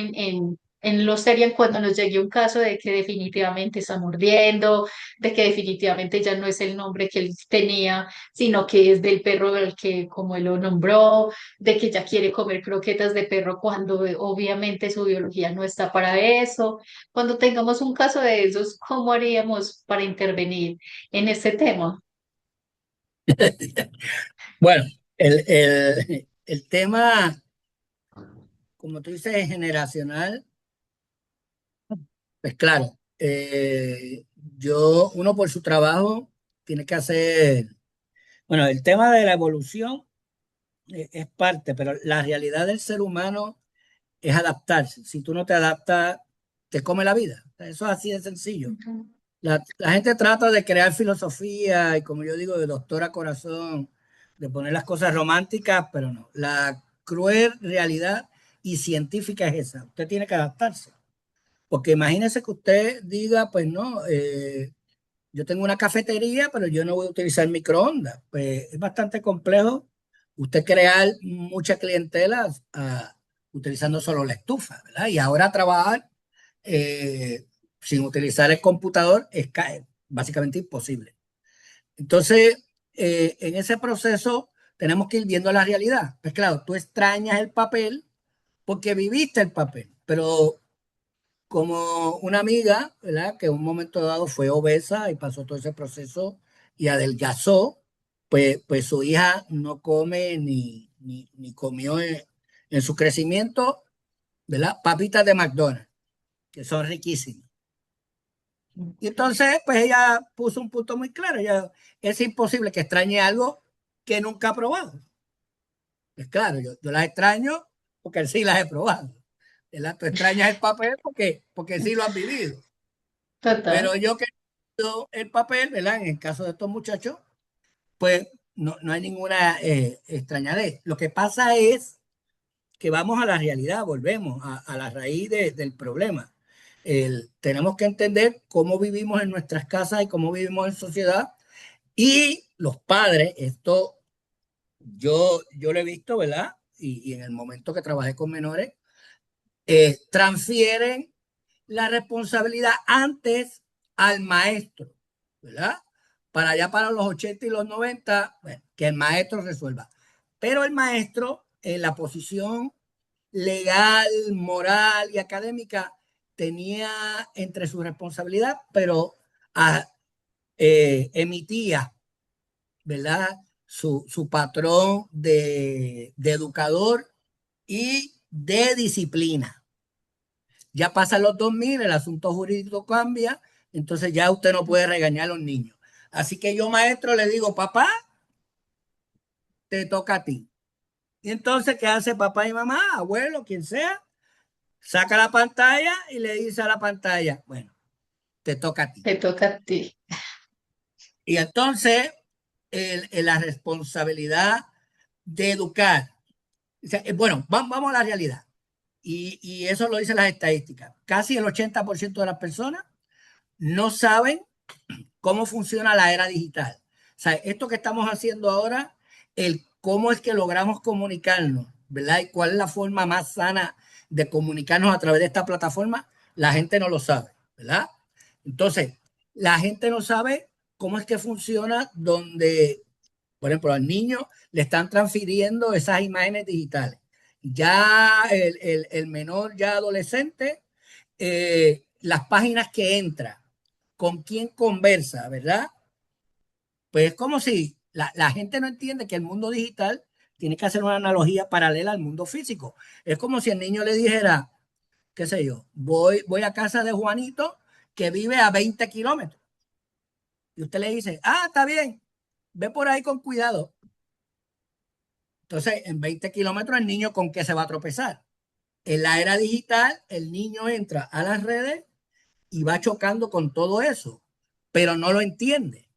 A: en los Terian cuando nos llegue un caso de que definitivamente está mordiendo, de que definitivamente ya no es el nombre que él tenía, sino que es del perro al que como él lo nombró, de que ya quiere comer croquetas de perro cuando obviamente su biología no está para eso? Cuando tengamos un caso de esos, ¿cómo haríamos para intervenir en este tema?
B: Bueno, el tema, como tú dices, es generacional. Pues claro, uno por su trabajo tiene que hacer, bueno, el tema de la evolución es parte, pero la realidad del ser humano es adaptarse. Si tú no te adaptas, te come la vida. Eso es así de sencillo.
A: Ujú.
B: La gente trata de crear filosofía y, como yo digo, de doctora corazón, de poner las cosas románticas, pero no. La cruel realidad y científica es esa. Usted tiene que adaptarse. Porque imagínese que usted diga, pues no, yo tengo una cafetería, pero yo no voy a utilizar microondas. Pues es bastante complejo usted crear mucha clientela utilizando solo la estufa, ¿verdad? Y ahora trabajar sin utilizar el computador es básicamente imposible. Entonces, en ese proceso tenemos que ir viendo la realidad. Pues claro, tú extrañas el papel porque viviste el papel, pero como una amiga, ¿verdad? Que en un momento dado fue obesa y pasó todo ese proceso y adelgazó, pues su hija no come ni comió en su crecimiento, ¿verdad? Papitas de McDonald's, que son riquísimas. Y entonces, pues ella puso un punto muy claro. Es imposible que extrañe algo que nunca ha probado. Pues claro, yo las extraño porque sí las he probado. ¿Verdad? Tú extrañas el papel porque sí lo has vivido.
A: Total.
B: Pero yo que el papel, ¿verdad? En el caso de estos muchachos, pues no hay ninguna extrañadez. Lo que pasa es que vamos a la realidad, volvemos a la raíz del problema. Tenemos que entender cómo vivimos en nuestras casas y cómo vivimos en sociedad. Y los padres, esto yo lo he visto, ¿verdad? Y en el momento que trabajé con menores, transfieren la responsabilidad antes al maestro, ¿verdad? Para allá para los 80 y los 90, bueno, que el maestro resuelva. Pero el maestro, en la posición legal, moral y académica, tenía entre su responsabilidad, pero a, emitía, ¿verdad? Su patrón de educador y de disciplina. Ya pasan los 2000, el asunto jurídico cambia, entonces ya usted no puede regañar a los niños. Así que yo, maestro, le digo, papá, te toca a ti. Y entonces, ¿qué hace papá y mamá, abuelo, quien sea? saca la pantalla y le dice a la pantalla, bueno, te toca a ti.
A: Te toca a ti.
B: Y entonces, la responsabilidad de educar. O sea, bueno, vamos a la realidad. Y eso lo dicen las estadísticas. Casi el 80% de las personas no saben cómo funciona la era digital. O sea, esto que estamos haciendo ahora, el cómo es que logramos comunicarnos, ¿verdad? Y cuál es la forma más sana de comunicarnos a través de esta plataforma, la gente no lo sabe, ¿verdad? Entonces, la gente no sabe cómo es que funciona donde, por ejemplo, al niño le están transfiriendo esas imágenes digitales. Ya el menor, ya adolescente, las páginas que entra, con quién conversa, ¿verdad? Pues es como si la gente no entiende que el mundo digital tiene que hacer una analogía paralela al mundo físico. Es como si el niño le dijera, qué sé yo, voy a casa de Juanito que vive a 20 kilómetros. Y usted le dice, ah, está bien, ve por ahí con cuidado. Entonces, en 20 kilómetros, el niño con qué se va a tropezar. En la era digital, el niño entra a las redes y va chocando con todo eso, pero no lo entiende.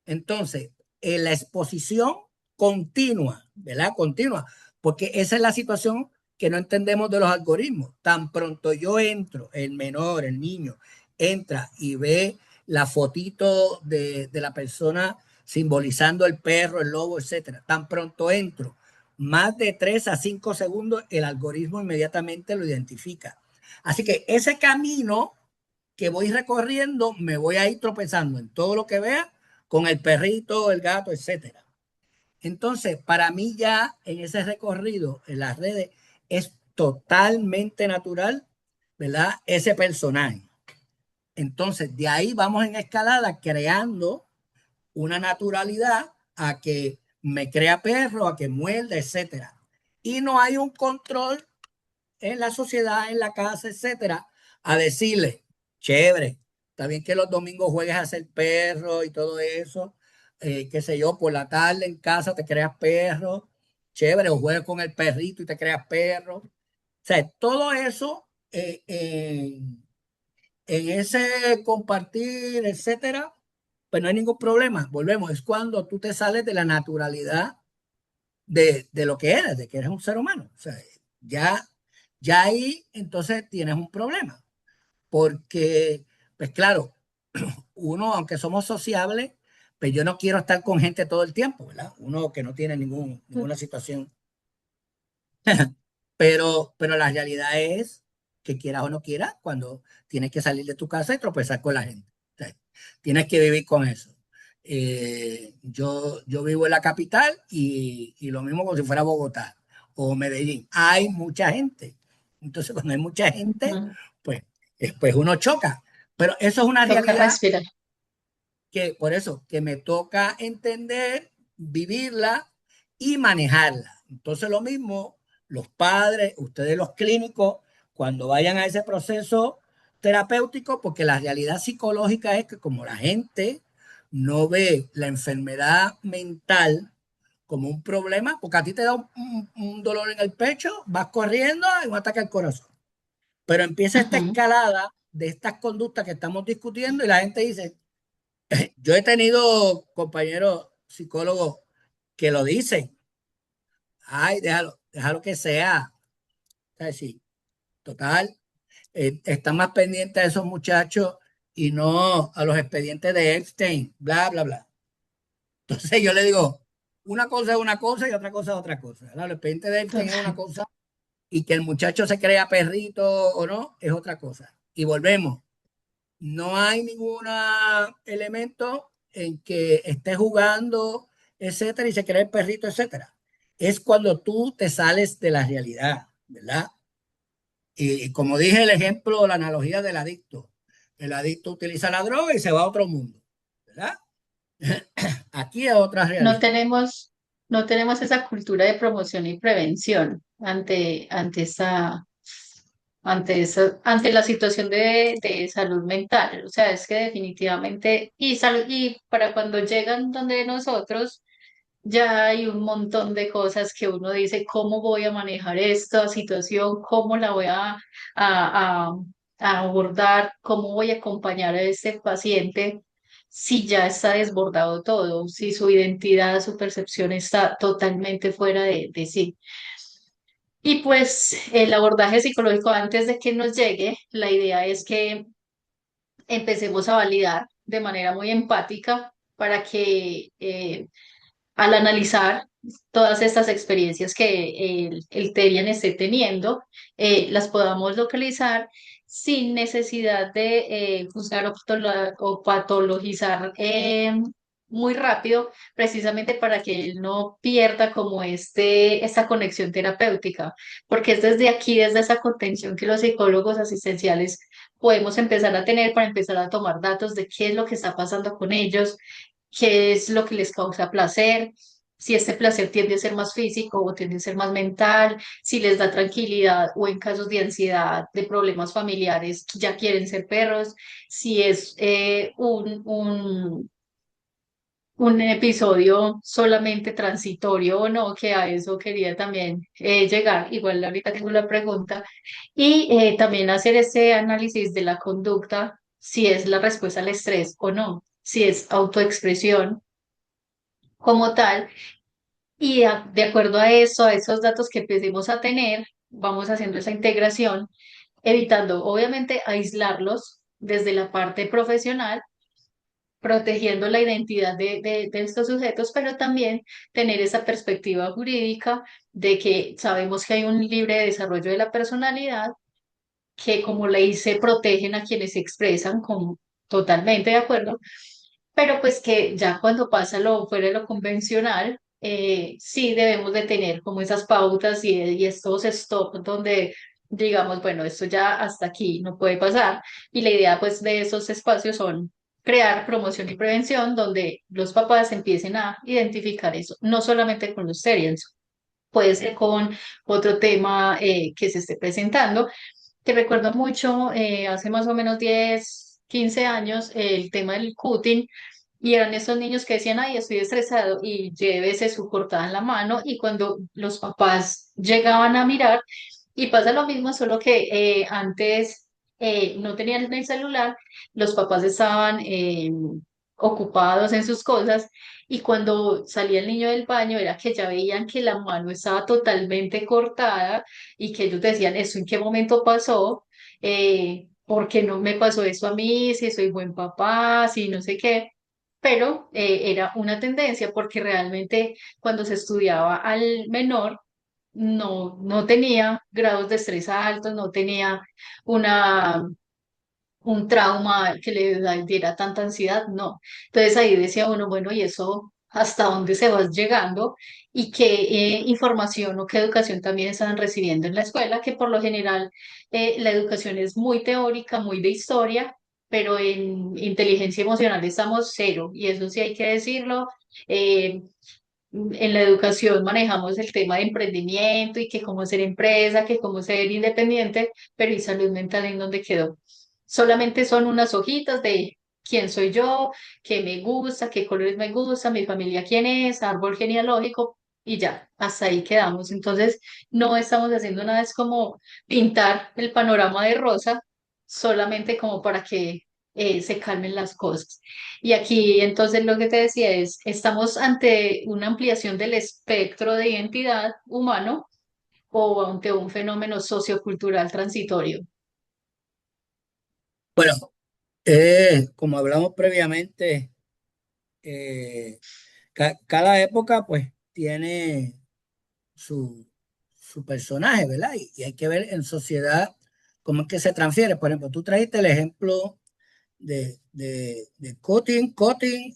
B: Entonces, en la exposición continua, ¿verdad? Continua, porque esa es la situación que no entendemos de los algoritmos. Tan pronto yo entro, el menor, el niño, entra y ve la fotito de la persona simbolizando el perro, el lobo, etcétera. Tan pronto entro, más de 3 a 5 segundos, el algoritmo inmediatamente lo identifica. Así que ese camino que voy recorriendo, me voy a ir tropezando en todo lo que vea con el perrito, el gato, etcétera. Entonces, para mí ya en ese recorrido en las redes es totalmente natural, ¿verdad? Ese personaje. Entonces, de ahí vamos en escalada creando una naturalidad a que me crea perro, a que muerda, etcétera. Y no hay un control en la sociedad, en la casa, etcétera, a decirle, chévere, está bien que los domingos juegues a ser perro y todo eso, qué sé yo, por la tarde en casa te creas perro, chévere, o juegues con el perrito y te creas perro. O sea, todo eso en ese compartir, etcétera, pues no hay ningún problema. Volvemos, es cuando tú te sales de la naturalidad de lo que eres, de que eres un ser humano. O sea, ya, ya ahí entonces tienes un problema, porque, pues claro, uno, aunque somos sociables, pues yo no quiero estar con gente todo el tiempo, ¿verdad? Uno que no tiene ninguna situación, pero la realidad es que quieras o no quieras, cuando tienes que salir de tu casa y tropezar con la gente. O sea, tienes que vivir con eso. Yo vivo en la capital y lo mismo como si fuera Bogotá o Medellín. Hay mucha gente. Entonces, cuando hay mucha gente,
A: Ujú.
B: pues después uno choca. Pero eso es una
A: Toca
B: realidad
A: respirar.
B: que por eso, que me toca entender, vivirla y manejarla. Entonces lo mismo, los padres, ustedes los clínicos, cuando vayan a ese proceso terapéutico, porque la realidad psicológica es que como la gente no ve la enfermedad mental como un problema, porque a ti te da un dolor en el pecho, vas corriendo y un ataque al corazón. Pero empieza esta
A: Ujú.
B: escalada de estas conductas que estamos discutiendo y la gente dice, yo he tenido compañeros psicólogos que lo dicen. Ay, déjalo que sea. Es decir, total, están más pendientes a esos muchachos y no a los expedientes de Epstein, bla, bla, bla. Entonces yo le digo, una cosa es una cosa y otra cosa es otra cosa. ¿Verdad? El expediente de Epstein es una
A: Total.
B: cosa y que el muchacho se crea perrito o no es otra cosa. Y volvemos. No hay ningún elemento en que esté jugando, etcétera, y se cree el perrito, etcétera. Es cuando tú te sales de la realidad, ¿verdad? Y como dije, el ejemplo, la analogía del adicto. El adicto utiliza la droga y se va a otro mundo, ¿verdad? Aquí es otra
A: No
B: realidad.
A: tenemos, no tenemos esa cultura de promoción y prevención ante la situación de salud mental. O sea, es que definitivamente, y para cuando llegan donde nosotros, ya hay un montón de cosas que uno dice, ¿cómo voy a manejar esta situación? ¿Cómo la voy a, a abordar? ¿Cómo voy a acompañar a este paciente si ya está desbordado todo, si su identidad, su percepción está totalmente fuera de sí? Y pues el abordaje psicológico antes de que nos llegue, la idea es que empecemos a validar de manera muy empática para que al analizar todas estas experiencias que el Terian esté teniendo, las podamos localizar sin necesidad de juzgar o patologizar muy rápido, precisamente para que él no pierda como esta conexión terapéutica, porque es desde aquí, desde esa contención que los psicólogos asistenciales podemos empezar a tener para empezar a tomar datos de qué es lo que está pasando con ellos, qué es lo que les causa placer, si este placer tiende a ser más físico o tiende a ser más mental, si les da tranquilidad o en casos de ansiedad, de problemas familiares, ya quieren ser perros, si es un episodio solamente transitorio o no, que a eso quería también llegar. Igual ahorita tengo la pregunta. Y también hacer ese análisis de la conducta, si es la respuesta al estrés o no, si es autoexpresión como tal. Y de acuerdo a eso, a esos datos que empecemos a tener, vamos haciendo esa integración, evitando obviamente aislarlos desde la parte profesional, protegiendo la identidad de estos sujetos, pero también tener esa perspectiva jurídica de que sabemos que hay un libre desarrollo de la personalidad, que como ley se protegen a quienes se expresan con, totalmente de acuerdo, pero pues que ya cuando pasa lo fuera de lo convencional, sí debemos de tener como esas pautas y estos stop donde digamos, bueno, esto ya hasta aquí no puede pasar. Y la idea pues de esos espacios son crear promoción y prevención donde los papás empiecen a identificar eso, no solamente con los serials, puede ser con otro tema que se esté presentando, que recuerdo mucho hace más o menos 10 15 años el tema del cutting. Y eran esos niños que decían, ay, estoy estresado y llévese su cortada en la mano. Y cuando los papás llegaban a mirar, y pasa lo mismo, solo que antes no tenían el celular, los papás estaban ocupados en sus cosas. Y cuando salía el niño del baño, era que ya veían que la mano estaba totalmente cortada y que ellos decían, ¿eso en qué momento pasó? ¿Por qué no me pasó eso a mí? Si soy buen papá, si no sé qué, pero era una tendencia porque realmente cuando se estudiaba al menor no tenía grados de estrés altos, no tenía una, un trauma que le diera tanta ansiedad, no. Entonces ahí decía uno, bueno, ¿y eso hasta dónde se va llegando? ¿Y qué información o qué educación también están recibiendo en la escuela? Que por lo general la educación es muy teórica, muy de historia, pero en inteligencia emocional estamos cero, y eso sí hay que decirlo. Eh, en la educación manejamos el tema de emprendimiento y que cómo ser empresa, que cómo ser independiente, pero ¿y salud mental en dónde quedó? Solamente son unas hojitas de quién soy yo, qué me gusta, qué colores me gusta, mi familia quién es, árbol genealógico y ya, hasta ahí quedamos. Entonces, no estamos haciendo nada, es como pintar el panorama de rosa, solamente como para que se calmen las cosas. Y aquí entonces lo que te decía es, estamos ante una ampliación del espectro de identidad humano o ante un fenómeno sociocultural transitorio.
B: Bueno, como hablamos previamente, eh, cada época pues tiene su personaje, ¿verdad? Y hay que ver en sociedad cómo es que se transfiere. Por ejemplo, tú trajiste el ejemplo de cutting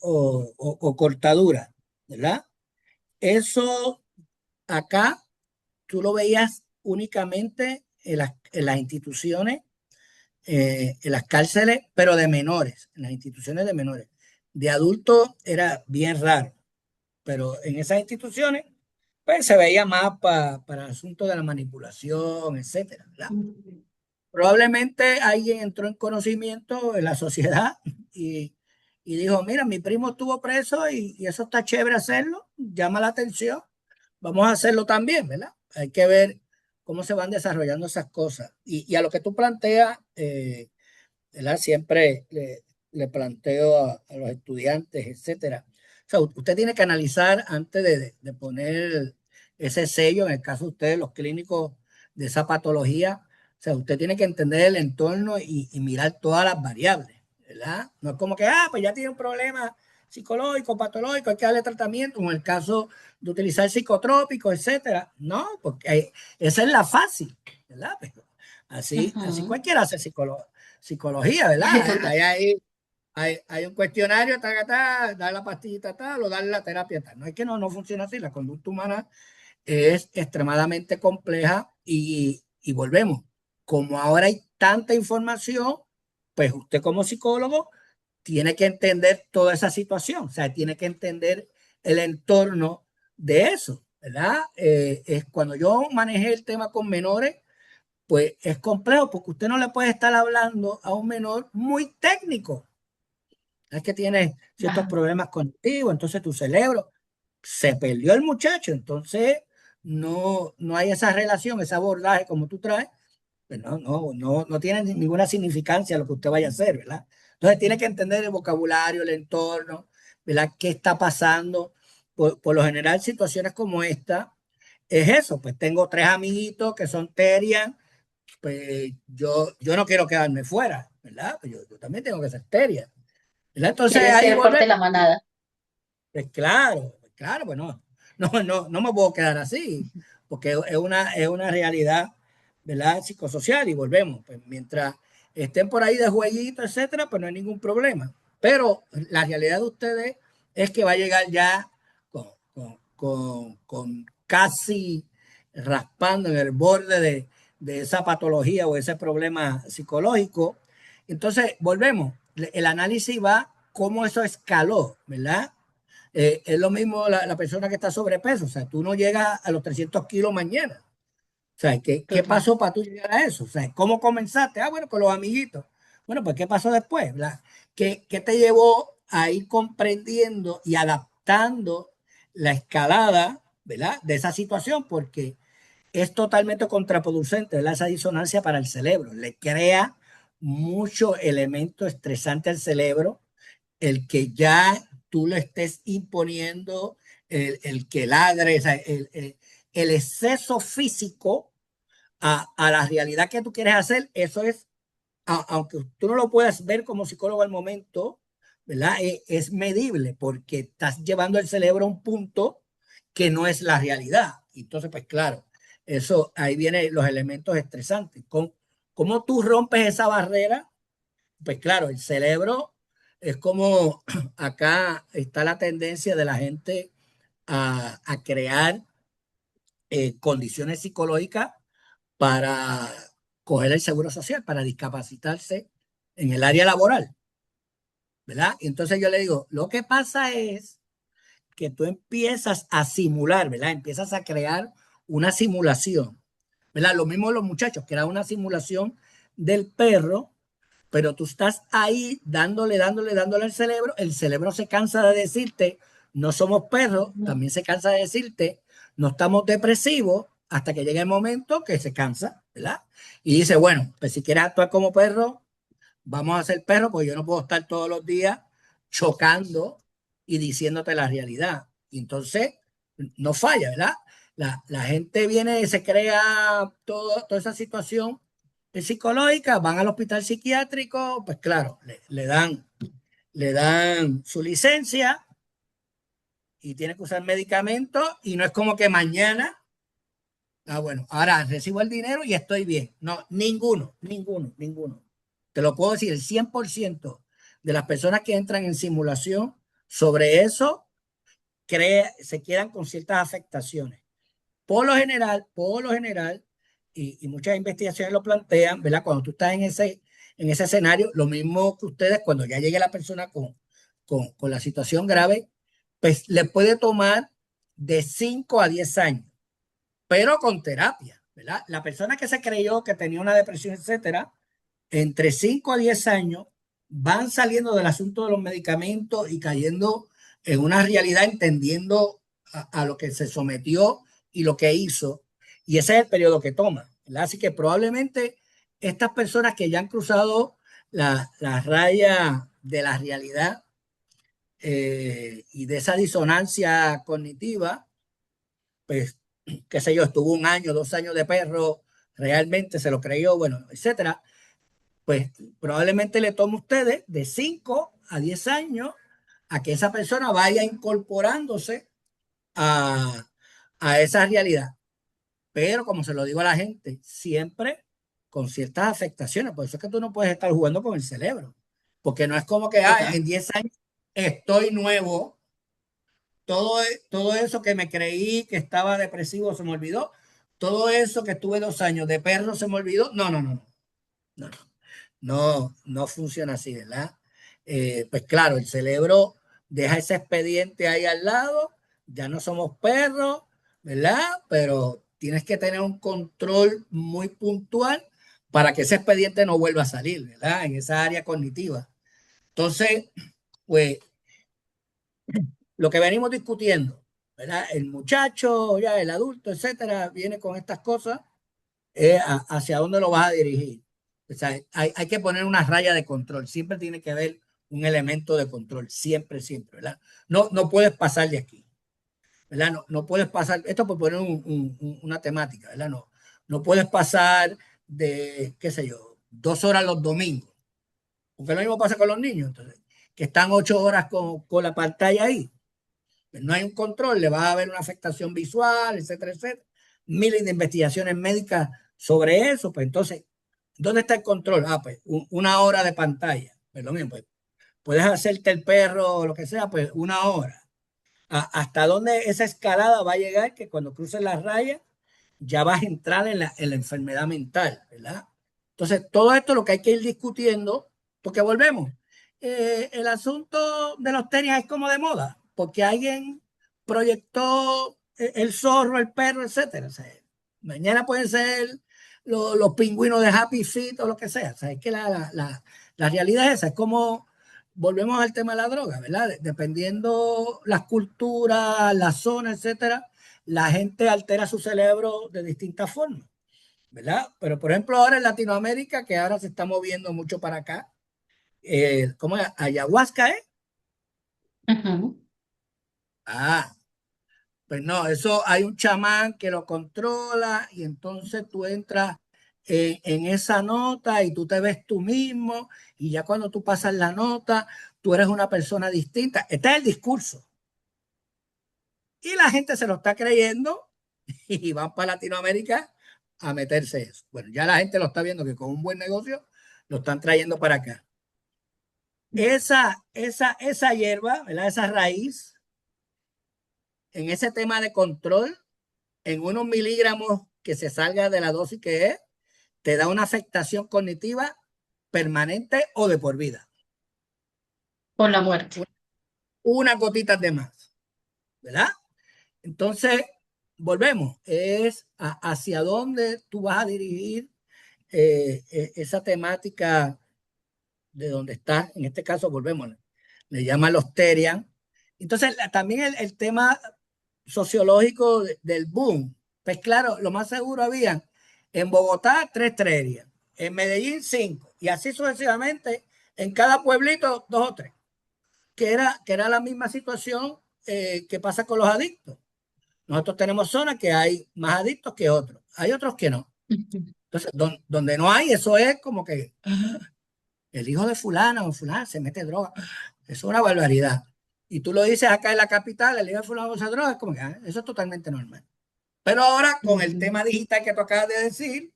B: o cortadura, ¿verdad? Eso acá tú lo veías únicamente en las instituciones, en las cárceles, pero de menores, en las instituciones de menores. De adultos era bien raro, pero en esas instituciones pues se veía más para el asunto de la manipulación, etcétera, ¿verdad? Probablemente alguien entró en conocimiento en la sociedad y, y dijo, mira, mi primo estuvo preso y eso está chévere hacerlo. llama la atención, vamos a hacerlo también, ¿verdad? Hay que ver cómo se van desarrollando esas cosas. Y a lo que tú planteas, ¿verdad? Siempre le planteo a los estudiantes, etcétera. O sea, usted tiene que analizar antes de poner ese sello, en el caso de ustedes, los clínicos de esa patología. O sea, usted tiene que entender el entorno y mirar todas las variables, ¿verdad? No es como que, pues ya tiene un problema psicológico, patológico, hay que darle tratamiento, en el caso de utilizar psicotrópicos, etcétera. No, porque esa es la fácil, ¿verdad? Pero así
A: Ujú.
B: cualquiera hace psicología, ¿verdad?
A: Total.
B: Hay un cuestionario, dar la pastillita tal o darle la terapia tal. No es que no funciona así. La conducta humana es extremadamente compleja y volvemos. Como ahora hay tanta información, pues usted como psicólogo tiene que entender toda esa situación, o sea, tiene que entender el entorno de eso, ¿verdad? Es cuando yo manejé el tema con menores, pues es complejo porque usted no le puede estar hablando a un menor muy técnico. Es que tiene ciertos
A: Ajá.
B: problemas cognitivos, entonces tu cerebro se perdió el muchacho, entonces no hay esa relación, ese abordaje como tú traes, pues no tiene ninguna significancia lo que usted vaya a hacer, ¿verdad? Entonces tiene que entender el vocabulario, el entorno, ¿verdad? ¿Qué está pasando? Por lo general, situaciones como esta, es eso, pues tengo tres amiguitos que son terian, pues yo no quiero quedarme fuera, ¿verdad? Pues yo también tengo que ser teria, ¿verdad? Entonces
A: Quieres
B: ahí
A: ser parte
B: volvemos.
A: de la manada.
B: Pues claro, pues no me puedo quedar así, porque es una realidad, ¿verdad? Psicosocial y volvemos, pues mientras estén por ahí de jueguito, etcétera, pues no hay ningún problema. Pero la realidad de ustedes es que va a llegar ya con casi raspando en el borde de esa patología o ese problema psicológico. Entonces, volvemos, el análisis va cómo eso escaló, ¿verdad? Es lo mismo la persona que está sobrepeso, o sea, tú no llegas a los 300 kilos mañana. O sea, ¿qué
A: Total.
B: pasó para tú llegar a eso? O sea, ¿cómo comenzaste? Bueno, con los amiguitos. Bueno, pues ¿qué pasó después? ¿Qué te llevó a ir comprendiendo y adaptando la escalada, ¿verdad? De esa situación? Porque es totalmente contraproducente, ¿verdad? Esa disonancia para el cerebro. Le crea mucho elemento estresante al cerebro el que ya tú le estés imponiendo, el que ladre, o sea, el exceso físico a la realidad que tú quieres hacer, eso es, aunque tú no lo puedas ver como psicólogo al momento, ¿verdad? Es medible porque estás llevando el cerebro a un punto que no es la realidad. Entonces, pues claro, eso ahí vienen los elementos estresantes. ¿Cómo tú rompes esa barrera? Pues claro, el cerebro es como acá está la tendencia de la gente a crear condiciones psicológicas para coger el seguro social, para discapacitarse en el área laboral, ¿verdad? Y entonces yo le digo, lo que pasa es que tú empiezas a simular, ¿verdad? Empiezas a crear una simulación, ¿verdad? Lo mismo los muchachos, que era una simulación del perro, pero tú estás ahí dándole el cerebro se cansa de decirte, no somos perros,
A: No.
B: también se cansa de decirte, no estamos depresivos, hasta que llega el momento que se cansa, ¿verdad? Y dice, bueno, pues si quieres actuar como perro, vamos a ser perro, porque yo no puedo estar todos los días chocando y diciéndote la realidad. Y entonces, no falla, ¿verdad? La gente viene y se crea toda esa situación psicológica, van al hospital psiquiátrico, pues claro, le dan su licencia y tiene que usar medicamentos y no es como que mañana, bueno, ahora recibo el dinero y estoy bien. No, ninguno. Te lo puedo decir, el 100% de las personas que entran en simulación sobre eso se quedan con ciertas afectaciones. Por lo general, y muchas investigaciones lo plantean, ¿verdad? Cuando tú estás en ese escenario, lo mismo que ustedes, cuando ya llegue la persona con la situación grave, pues le puede tomar de 5 a 10 años, pero con terapia, ¿verdad? La persona que se creyó que tenía una depresión, etcétera, entre 5 a 10 años van saliendo del asunto de los medicamentos y cayendo en una realidad, entendiendo a lo que se sometió y lo que hizo, y ese es el periodo que toma, ¿verdad? Así que probablemente estas personas que ya han cruzado la raya de la realidad y de esa disonancia cognitiva, pues, qué sé yo, estuvo 1 año, 2 años de perro, realmente se lo creyó, bueno, etcétera, pues probablemente le tome a ustedes de 5 a 10 años a que esa persona vaya incorporándose a, a esa realidad. Pero como se lo digo a la gente, siempre con ciertas afectaciones. Por eso es que tú no puedes estar jugando con el cerebro. Porque no es como que
A: Total.
B: en 10 años estoy nuevo, todo eso que me creí que estaba depresivo se me olvidó, todo eso que estuve 2 años de perro se me olvidó. No, no, no, no, no, no, no funciona así, ¿verdad? Pues claro, el cerebro deja ese expediente ahí al lado, ya no somos perros, ¿verdad? Pero tienes que tener un control muy puntual para que ese expediente no vuelva a salir, ¿verdad? En esa área cognitiva. Entonces, pues lo que venimos discutiendo, ¿verdad? El muchacho, ya el adulto, etcétera, viene con estas cosas, hacia dónde lo vas a dirigir. O sea, hay que poner una raya de control. Siempre tiene que haber un elemento de control. Siempre, siempre, ¿verdad? No puedes pasar de aquí, ¿verdad? No puedes pasar, esto por poner una temática, ¿verdad? No puedes pasar de, qué sé yo, 2 horas los domingos. Porque lo mismo pasa con los niños, entonces, que están 8 horas con la pantalla ahí. Pues no hay un control, le va a haber una afectación visual, etcétera, etcétera. Miles de investigaciones médicas sobre eso. Pues entonces, ¿dónde está el control? Pues 1 hora de pantalla. Pues lo mismo, pues, puedes hacerte el perro o lo que sea, pues 1 hora. ¿Hasta dónde esa escalada va a llegar? Que cuando cruces la raya ya vas a entrar en la enfermedad mental, ¿verdad? Entonces, todo esto es lo que hay que ir discutiendo, porque volvemos. El asunto de los tenis es como de moda, porque alguien proyectó el zorro, el perro, etcétera. O sea, mañana pueden ser los pingüinos de Happy Feet o lo que sea. O sea, es que la realidad es esa. Es como volvemos al tema de la droga, ¿verdad? Dependiendo las culturas, las zonas, etcétera, la gente altera su cerebro de distintas formas, ¿verdad? Pero por ejemplo ahora en Latinoamérica, que ahora se está moviendo mucho para acá, ¿cómo es? Ayahuasca, ¿eh?
A: Ujú.
B: Ah, pues no, eso hay un chamán que lo controla y entonces tú entras en esa nota y tú te ves tú mismo y ya cuando tú pasas la nota, tú eres una persona distinta. Este es el discurso. Y la gente se lo está creyendo y van para Latinoamérica a meterse eso. Bueno, ya la gente lo está viendo que con un buen negocio lo están trayendo para acá. Esa hierba, ¿verdad? Esa raíz, en ese tema de control, en unos miligramos que se salga de la dosis que es, te da una afectación cognitiva permanente o de por vida.
A: Con la muerte.
B: Unas gotitas de más, ¿verdad? Entonces, volvemos, es hacia dónde tú vas a dirigir esa temática de donde está, en este caso volvemos, le llaman los Terian. Entonces, también el tema sociológico del boom, pues claro, lo más seguro había en Bogotá 3 Terian, en Medellín 5, y así sucesivamente, en cada pueblito 2 o 3, que era la misma situación que pasa con los adictos. Nosotros tenemos zonas que hay más adictos que otros, hay otros que no.
A: Ujú.
B: Entonces, donde no hay, eso es como que el hijo de fulana o fulana se mete droga. Eso es una barbaridad. Y tú lo dices acá en la capital, el hijo de fulano usa droga, es como que eso es totalmente normal. Pero ahora con el
A: Ujú.
B: tema digital que tú acabas de decir,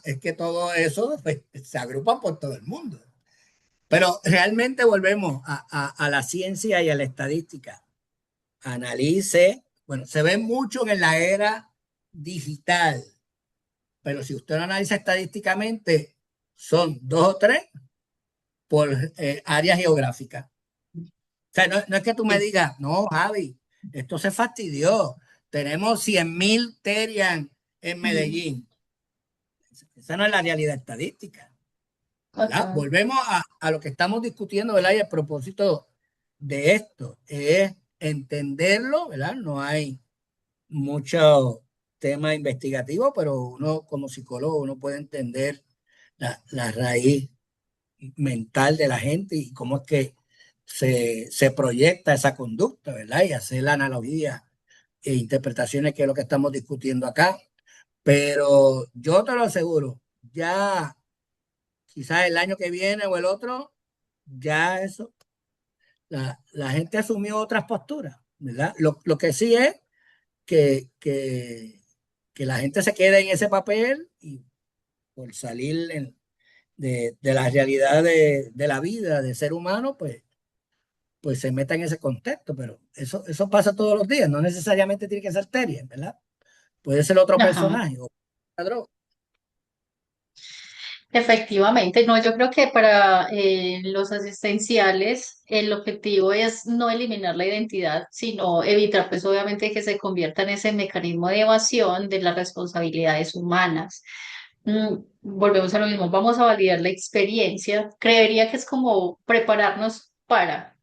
B: es que todo eso pues, se agrupa por todo el mundo. Pero realmente volvemos a la ciencia y a la estadística. Analice, bueno, se ve mucho en la era digital, pero si usted lo analiza estadísticamente, son 2 o 3 por área geográfica. O sea, no es que tú me
A: Sí,
B: digas, no, Javi, esto se fastidió. Tenemos 100.000 Terian en
A: ujú.
B: Medellín. Esa no es la realidad estadística, ¿verdad?
A: Total.
B: Volvemos a lo que estamos discutiendo, ¿verdad? Y el propósito de esto es entenderlo, ¿verdad? No hay mucho tema investigativo, pero uno como psicólogo, uno puede entender la raíz mental de la gente y cómo es que se proyecta esa conducta, ¿verdad? Y hacer la analogía e interpretaciones que es lo que estamos discutiendo acá. Pero yo te lo aseguro, ya quizás el año que viene o el otro, ya eso, la gente asumió otras posturas, ¿verdad? Lo que sí es que la gente se quede en ese papel y por salir de la realidad de la vida de ser humano, pues se meta en ese contexto, pero eso pasa todos los días, no necesariamente tiene que ser Terrier, ¿verdad? Puede ser otro
A: Ajá.
B: personaje o droga.
A: Efectivamente, no, yo creo que para los asistenciales el objetivo es no eliminar la identidad, sino evitar, pues obviamente, que se convierta en ese mecanismo de evasión de las responsabilidades humanas. Volvemos a lo mismo, vamos a validar la experiencia. Creería que es como prepararnos para,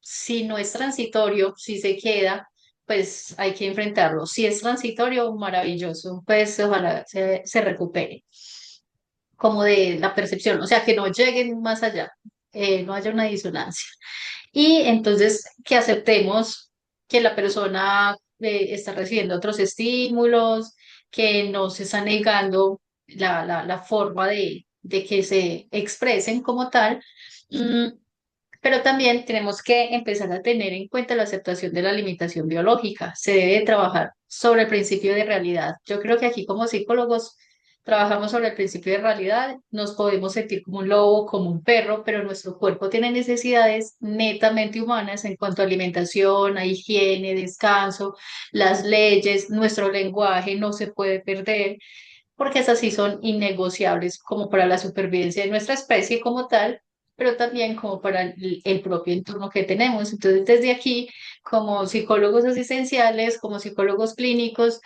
A: si no es transitorio, si se queda, pues hay que enfrentarlo. Si es transitorio, maravilloso, pues ojalá se recupere como de la percepción, o sea, que no lleguen más allá, no haya una disonancia. Y entonces que aceptemos que la persona está recibiendo otros estímulos, que no se está negando la forma de que se expresen como tal. mm, pero también tenemos que empezar a tener en cuenta la aceptación de la limitación biológica. Se debe trabajar sobre el principio de realidad. Yo creo que aquí como psicólogos trabajamos sobre el principio de realidad. Nos podemos sentir como un lobo, como un perro, pero nuestro cuerpo tiene necesidades netamente humanas en cuanto a alimentación, a higiene, descanso, las leyes, nuestro lenguaje no se puede perder porque esas sí son innegociables como para la supervivencia de nuestra especie como tal, pero también como para el propio entorno que tenemos. Entonces, desde aquí, como psicólogos asistenciales, como psicólogos clínicos,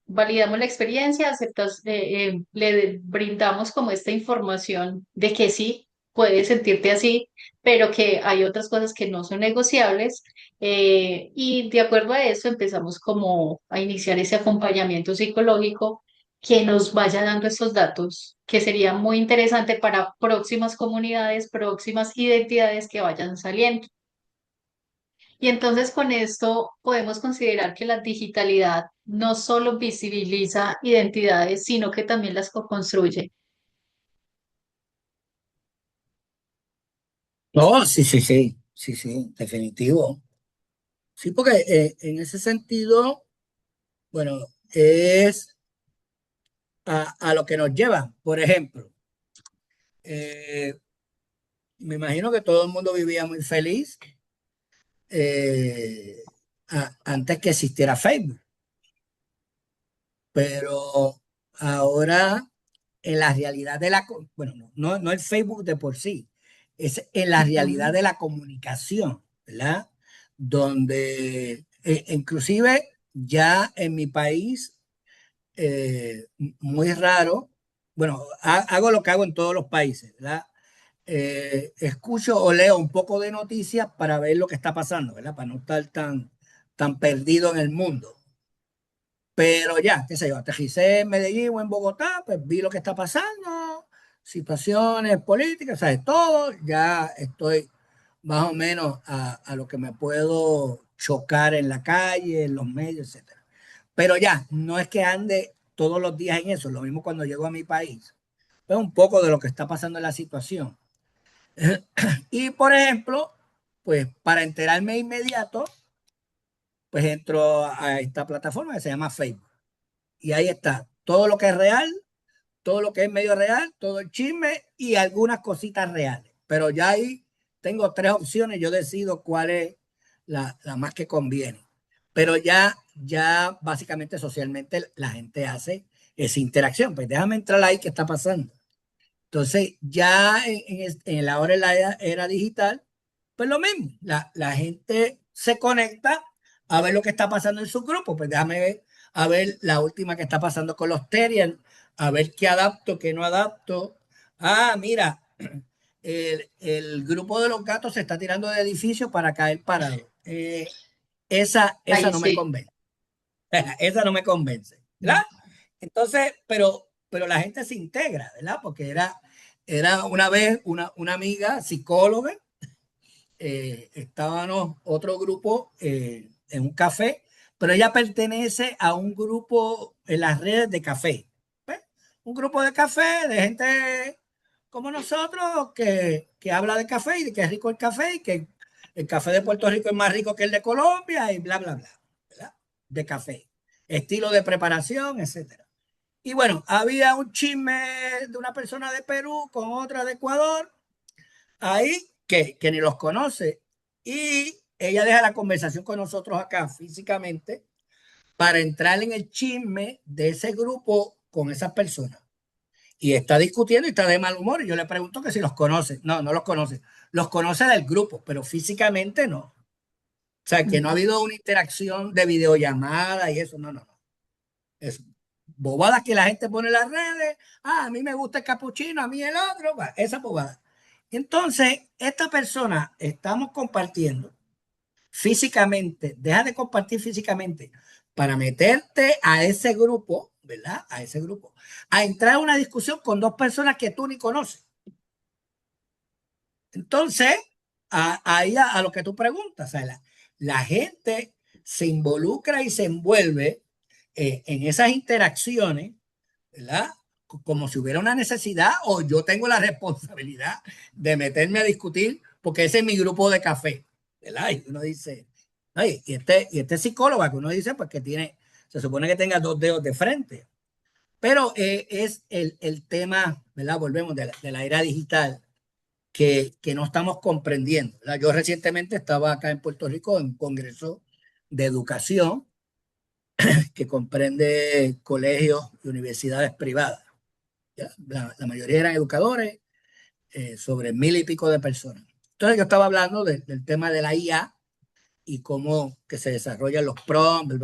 A: validamos la experiencia, le brindamos como esta información de que sí, puedes sentirte así, pero que hay otras cosas que no son negociables. Y de acuerdo a eso empezamos como a iniciar ese acompañamiento psicológico que nos vaya dando estos datos, que sería muy interesante para próximas comunidades, próximas identidades que vayan saliendo. Y entonces con esto podemos considerar que la digitalidad no solo visibiliza identidades, sino que también las co-construye.
B: No, sí, sí, sí, sí, sí, definitivo. Sí, porque en ese sentido, bueno, es a lo que nos lleva. Por ejemplo, eh, me imagino que todo el mundo vivía muy feliz eh, antes que existiera Facebook, pero ahora en la realidad bueno, no el Facebook de por sí, es en la realidad
A: Ujú.
B: de la comunicación, ¿verdad? Donde inclusive ya en mi país, muy raro, bueno, hago lo que hago en todos los países, ¿verdad? Escucho o leo un poco de noticias para ver lo que está pasando, ¿verdad? Para no estar tan perdido en el mundo. Pero ya, qué sé yo, aterricé en Medellín o en Bogotá, pues vi lo que está pasando, situaciones políticas, ¿sabes? Todo, ya estoy más o menos a lo que me puedo chocar en la calle, en los medios, etcétera. Pero ya, no es que ande todos los días en eso, lo mismo cuando llego a mi país. Es un poco de lo que está pasando en la situación. Y por ejemplo, pues para enterarme inmediato, pues entro a esta plataforma que se llama Facebook. Y ahí está todo lo que es real, todo lo que es medio real, todo el chisme y algunas cositas reales. Pero ya ahí tengo tres opciones, yo decido cuál es la más que conviene. Pero ya básicamente socialmente la gente hace esa interacción. Pues déjame entrar ahí, ¿qué está pasando? Entonces, ya en la hora de la era digital, pues lo mismo, la gente se conecta a ver lo que está pasando en su grupo, pues déjame ver, a ver la última que está pasando con los Terriers, a ver qué adapto, qué no adapto. Ah, mira, el grupo de los gatos se está tirando de edificio para caer parado. esa
A: Ahí
B: no me
A: sí.
B: convence. Esa no me convence, ¿verdad? Entonces, pero la gente se integra, ¿verdad? Porque era una vez una amiga psicóloga, estábamos otro grupo en un café, pero ella pertenece a un grupo en las redes de café. ¿Ves? Un grupo de café, de gente como nosotros que habla de café y de que es rico el café y que el café de Puerto Rico es más rico que el de Colombia y bla, bla, bla, ¿verdad? De café, estilo de preparación, etcétera. Y bueno, había un chisme de una persona de Perú con otra de Ecuador ahí que ni los conoce. Y ella deja la conversación con nosotros acá físicamente para entrar en el chisme de ese grupo con esas personas. Y está discutiendo y está de mal humor. Y yo le pregunto que si los conoce. No, no los conoce. Los conoce del grupo, pero físicamente no. O sea, que no ha habido una interacción de videollamada y eso. No, no, no. Es bobadas que la gente pone en las redes. Ah, a mí me gusta el capuchino, a mí el otro. Esa bobada. Entonces, esta persona estamos compartiendo físicamente, deja de compartir físicamente para meterte a ese grupo, ¿verdad? A ese grupo, a entrar a una discusión con dos personas que tú ni conoces. Entonces, ahí a lo que tú preguntas, o sea, la gente se involucra y se envuelve en esas interacciones, ¿verdad? Como si hubiera una necesidad o yo tengo la responsabilidad de meterme a discutir porque ese es mi grupo de café, ¿verdad? Y uno dice, ay, y este psicólogo que uno dice, pues que tiene, se supone que tenga dos dedos de frente, pero es el tema, ¿verdad? Volvemos de la era digital que no estamos comprendiendo, ¿verdad? Yo recientemente estaba acá en Puerto Rico en un congreso de educación que comprende colegios y universidades privadas. ¿Ya? La mayoría eran educadores, sobre 1,000 y pico de personas. Entonces yo estaba hablando del tema de la IA y cómo que se desarrollan los prompts,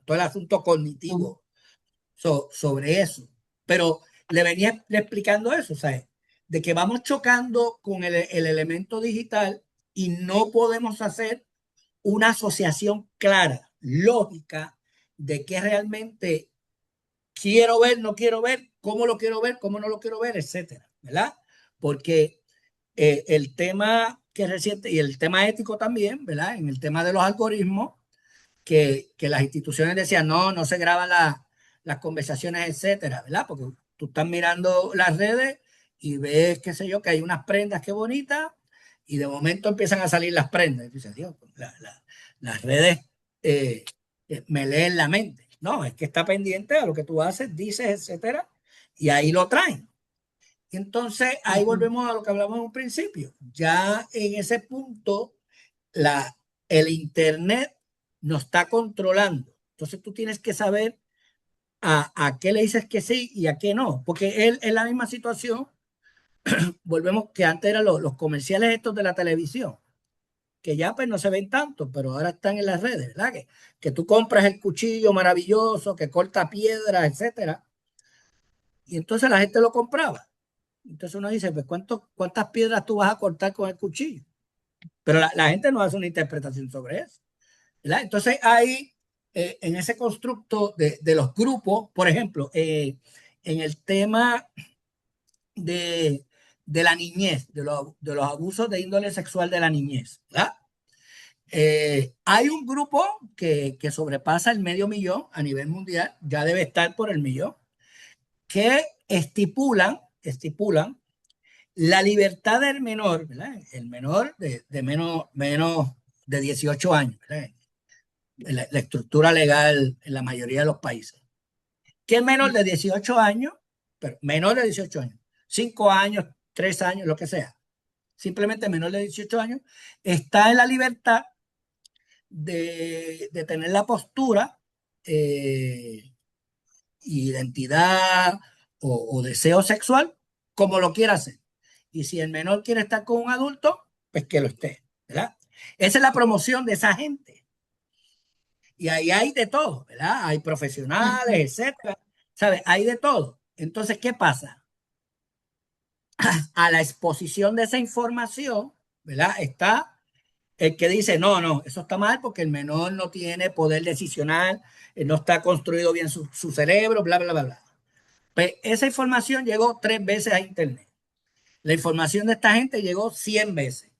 B: todo el asunto cognitivo sobre eso. Pero le venía explicando eso, ¿sabes? De que vamos chocando con el elemento digital y no podemos hacer una asociación clara, lógica, de qué realmente quiero ver, no quiero ver, cómo no lo quiero ver, etcétera, ¿verdad? Porque el tema que reciente y el tema ético también, ¿verdad? En el tema de los algoritmos, que las instituciones decían, no, no se graban las conversaciones, etcétera, ¿verdad? Porque tú estás mirando las redes y ves, qué sé yo, que hay unas prendas que bonitas y de momento empiezan a salir las prendas. Y dices, Dios, las redes eh, me leen la mente. No, es que está pendiente a lo que tú haces, dices, etcétera, y ahí lo traen. Y entonces ahí volvemos a lo que hablamos en un principio. Ya en ese punto, la, el Internet nos está controlando. Entonces tú tienes que saber a qué le dices que sí y a qué no, porque él es la misma situación. Volvemos que antes eran los comerciales estos de la televisión, que ya pues no se ven tanto, pero ahora están en las redes, ¿verdad? Que tú compras el cuchillo maravilloso que corta piedras, etcétera, y entonces la gente lo compraba. Entonces uno dice, pues ¿cuántas piedras tú vas a cortar con el cuchillo? Pero la gente no hace una interpretación sobre eso, ¿verdad? Entonces hay en ese constructo de los grupos, por ejemplo, en el tema de, de la niñez, de los abusos de índole sexual de la niñez, ¿verdad? Hay un grupo que sobrepasa el medio millón a nivel mundial, ya debe estar por el millón, que estipulan la libertad del menor, ¿verdad? El menor de menos de 18 años, ¿verdad? La estructura legal en la mayoría de los países. Que el menor de 18 años, pero menor de 18 años, 5 años, 3 años, lo que sea, simplemente menor de 18 años, está en la libertad de tener la postura, identidad o deseo sexual como lo quiera hacer. Y si el menor quiere estar con un adulto, pues que lo esté, ¿verdad? Esa es la promoción de esa gente. Y ahí hay de todo, ¿verdad? Hay profesionales, etcétera, ¿sabes? Hay de todo. Entonces, ¿qué pasa? A la exposición de esa información, ¿verdad? Está el que dice, no, no, eso está mal porque el menor no tiene poder decisional, no está construido bien su cerebro, bla, bla, bla, bla. Pues esa información llegó 3 veces a Internet. La información de esta gente llegó 100 veces.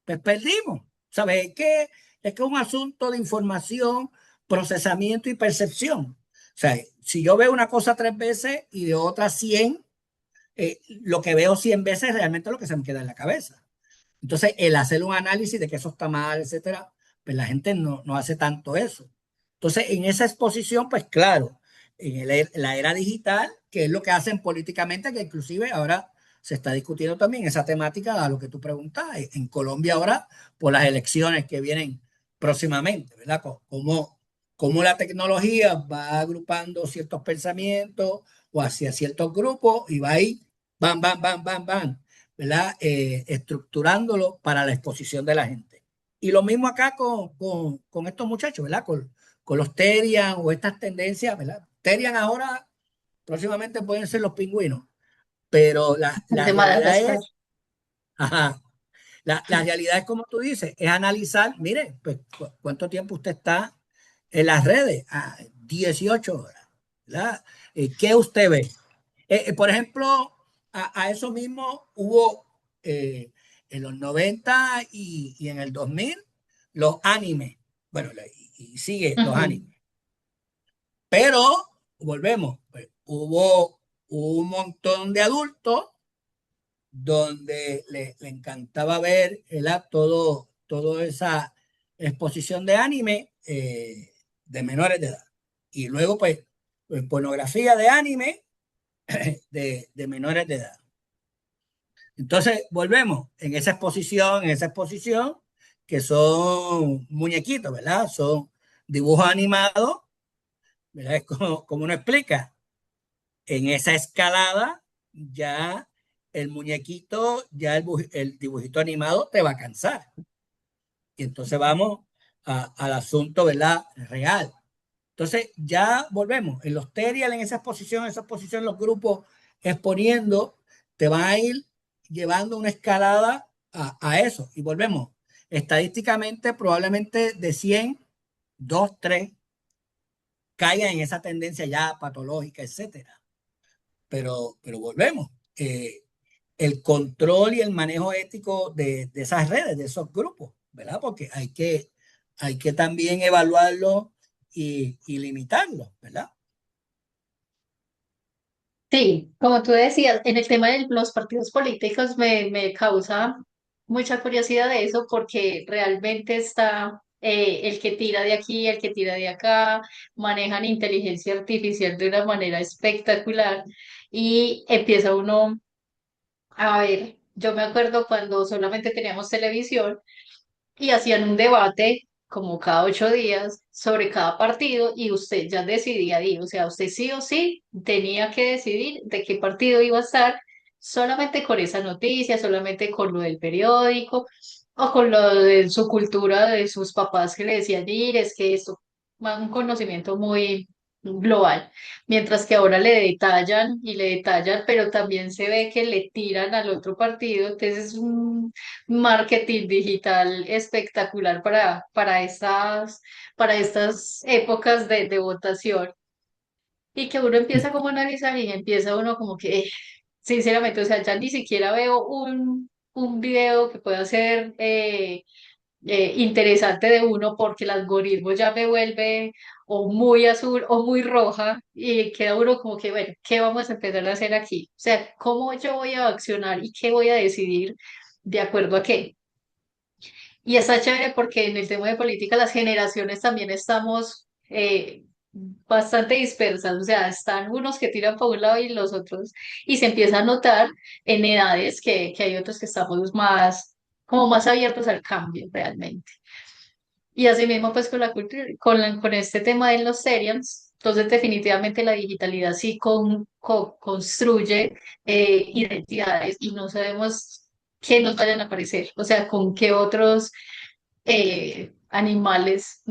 B: Pues perdimos. ¿Sabes? Es que es un asunto de información, procesamiento y percepción. O sea, si yo veo una cosa 3 veces y de otras 100, lo que veo 100 veces es realmente lo que se me queda en la cabeza. Entonces, el hacer un análisis de que eso está mal, etcétera, pues la gente no hace tanto eso. Entonces, en esa exposición, pues claro, la era digital, que es lo que hacen políticamente, que inclusive ahora se está discutiendo también esa temática a lo que tú preguntas. En Colombia ahora, por las elecciones que vienen próximamente, ¿verdad? Cómo la tecnología va agrupando ciertos pensamientos o hacia ciertos grupos y va ahí, bam, bam, bam, bam, bam, ¿verdad? Estructurándolo para la exposición de la gente. Y lo mismo acá con estos muchachos, ¿verdad? Con los Terian o estas tendencias, ¿verdad? Terian ahora próximamente pueden ser los pingüinos, pero la
A: de
B: realidad
A: Madagascar.
B: es, ajá, la realidad es como tú dices, es analizar, mire, pues cuánto tiempo usted está en las redes, 18 horas, ¿verdad? ¿Qué usted ve? Por ejemplo, a eso mismo hubo en los 90 y en el 2000 los animes. Bueno, y sigue los
A: Ujú.
B: animes. Pero, volvemos, pues, hubo un montón de adultos donde le encantaba ver toda esa exposición de anime de menores de edad. Y luego, pues pornografía de anime de menores de edad. Entonces, volvemos en esa exposición, que son muñequitos, ¿verdad? Son dibujos animados, ¿verdad? Es como uno explica. En esa escalada, ya el muñequito, ya el dibujito animado te va a cansar. Y entonces vamos al asunto, ¿verdad? Real. Entonces, ya volvemos. En los terial, en esa exposición, los grupos exponiendo, te van a ir llevando una escalada a eso. Y volvemos. Estadísticamente, probablemente de 100 2 3 caigan en esa tendencia ya patológica, etcétera. Pero volvemos. El control y el manejo ético de esas redes, de esos grupos, ¿verdad? Porque hay que también evaluarlo y limitarlo, ¿verdad?
A: Sí, como tú decías, en el tema de los partidos políticos me causa mucha curiosidad de eso porque realmente está el que tira de aquí, el que tira de acá, manejan inteligencia artificial de una manera espectacular y empieza uno a ver, yo me acuerdo cuando solamente teníamos televisión y hacían un debate como cada 8 días sobre cada partido y usted ya decidía ahí, o sea, usted sí o sí tenía que decidir de qué partido iba a estar solamente con esa noticia, solamente con lo del periódico o con lo de su cultura de sus papás que le decían, ir, es que esto, un conocimiento muy global, mientras que ahora le detallan y le detallan, pero también se ve que le tiran al otro partido, entonces es un marketing digital espectacular para estas épocas de votación. Y que uno empieza como a analizar y empieza uno como que, sinceramente, o sea, ya ni siquiera veo un video que pueda ser interesante de uno porque el algoritmo ya me vuelve o muy azul o muy roja y queda uno como que, bueno, ¿qué vamos a empezar a hacer aquí? O sea, ¿cómo yo voy a accionar y qué voy a decidir de acuerdo a qué? Y está chévere porque en el tema de política las generaciones también estamos bastante dispersas, o sea, están unos que tiran para un lado y los otros, y se empieza a notar en edades que hay otros que estamos más, como más abiertos al cambio realmente. Y asimismo, pues con la cultura, con este tema de los serials, entonces definitivamente la digitalidad sí construye identidades y no sabemos qué nos vayan a aparecer, o sea, con qué otros animales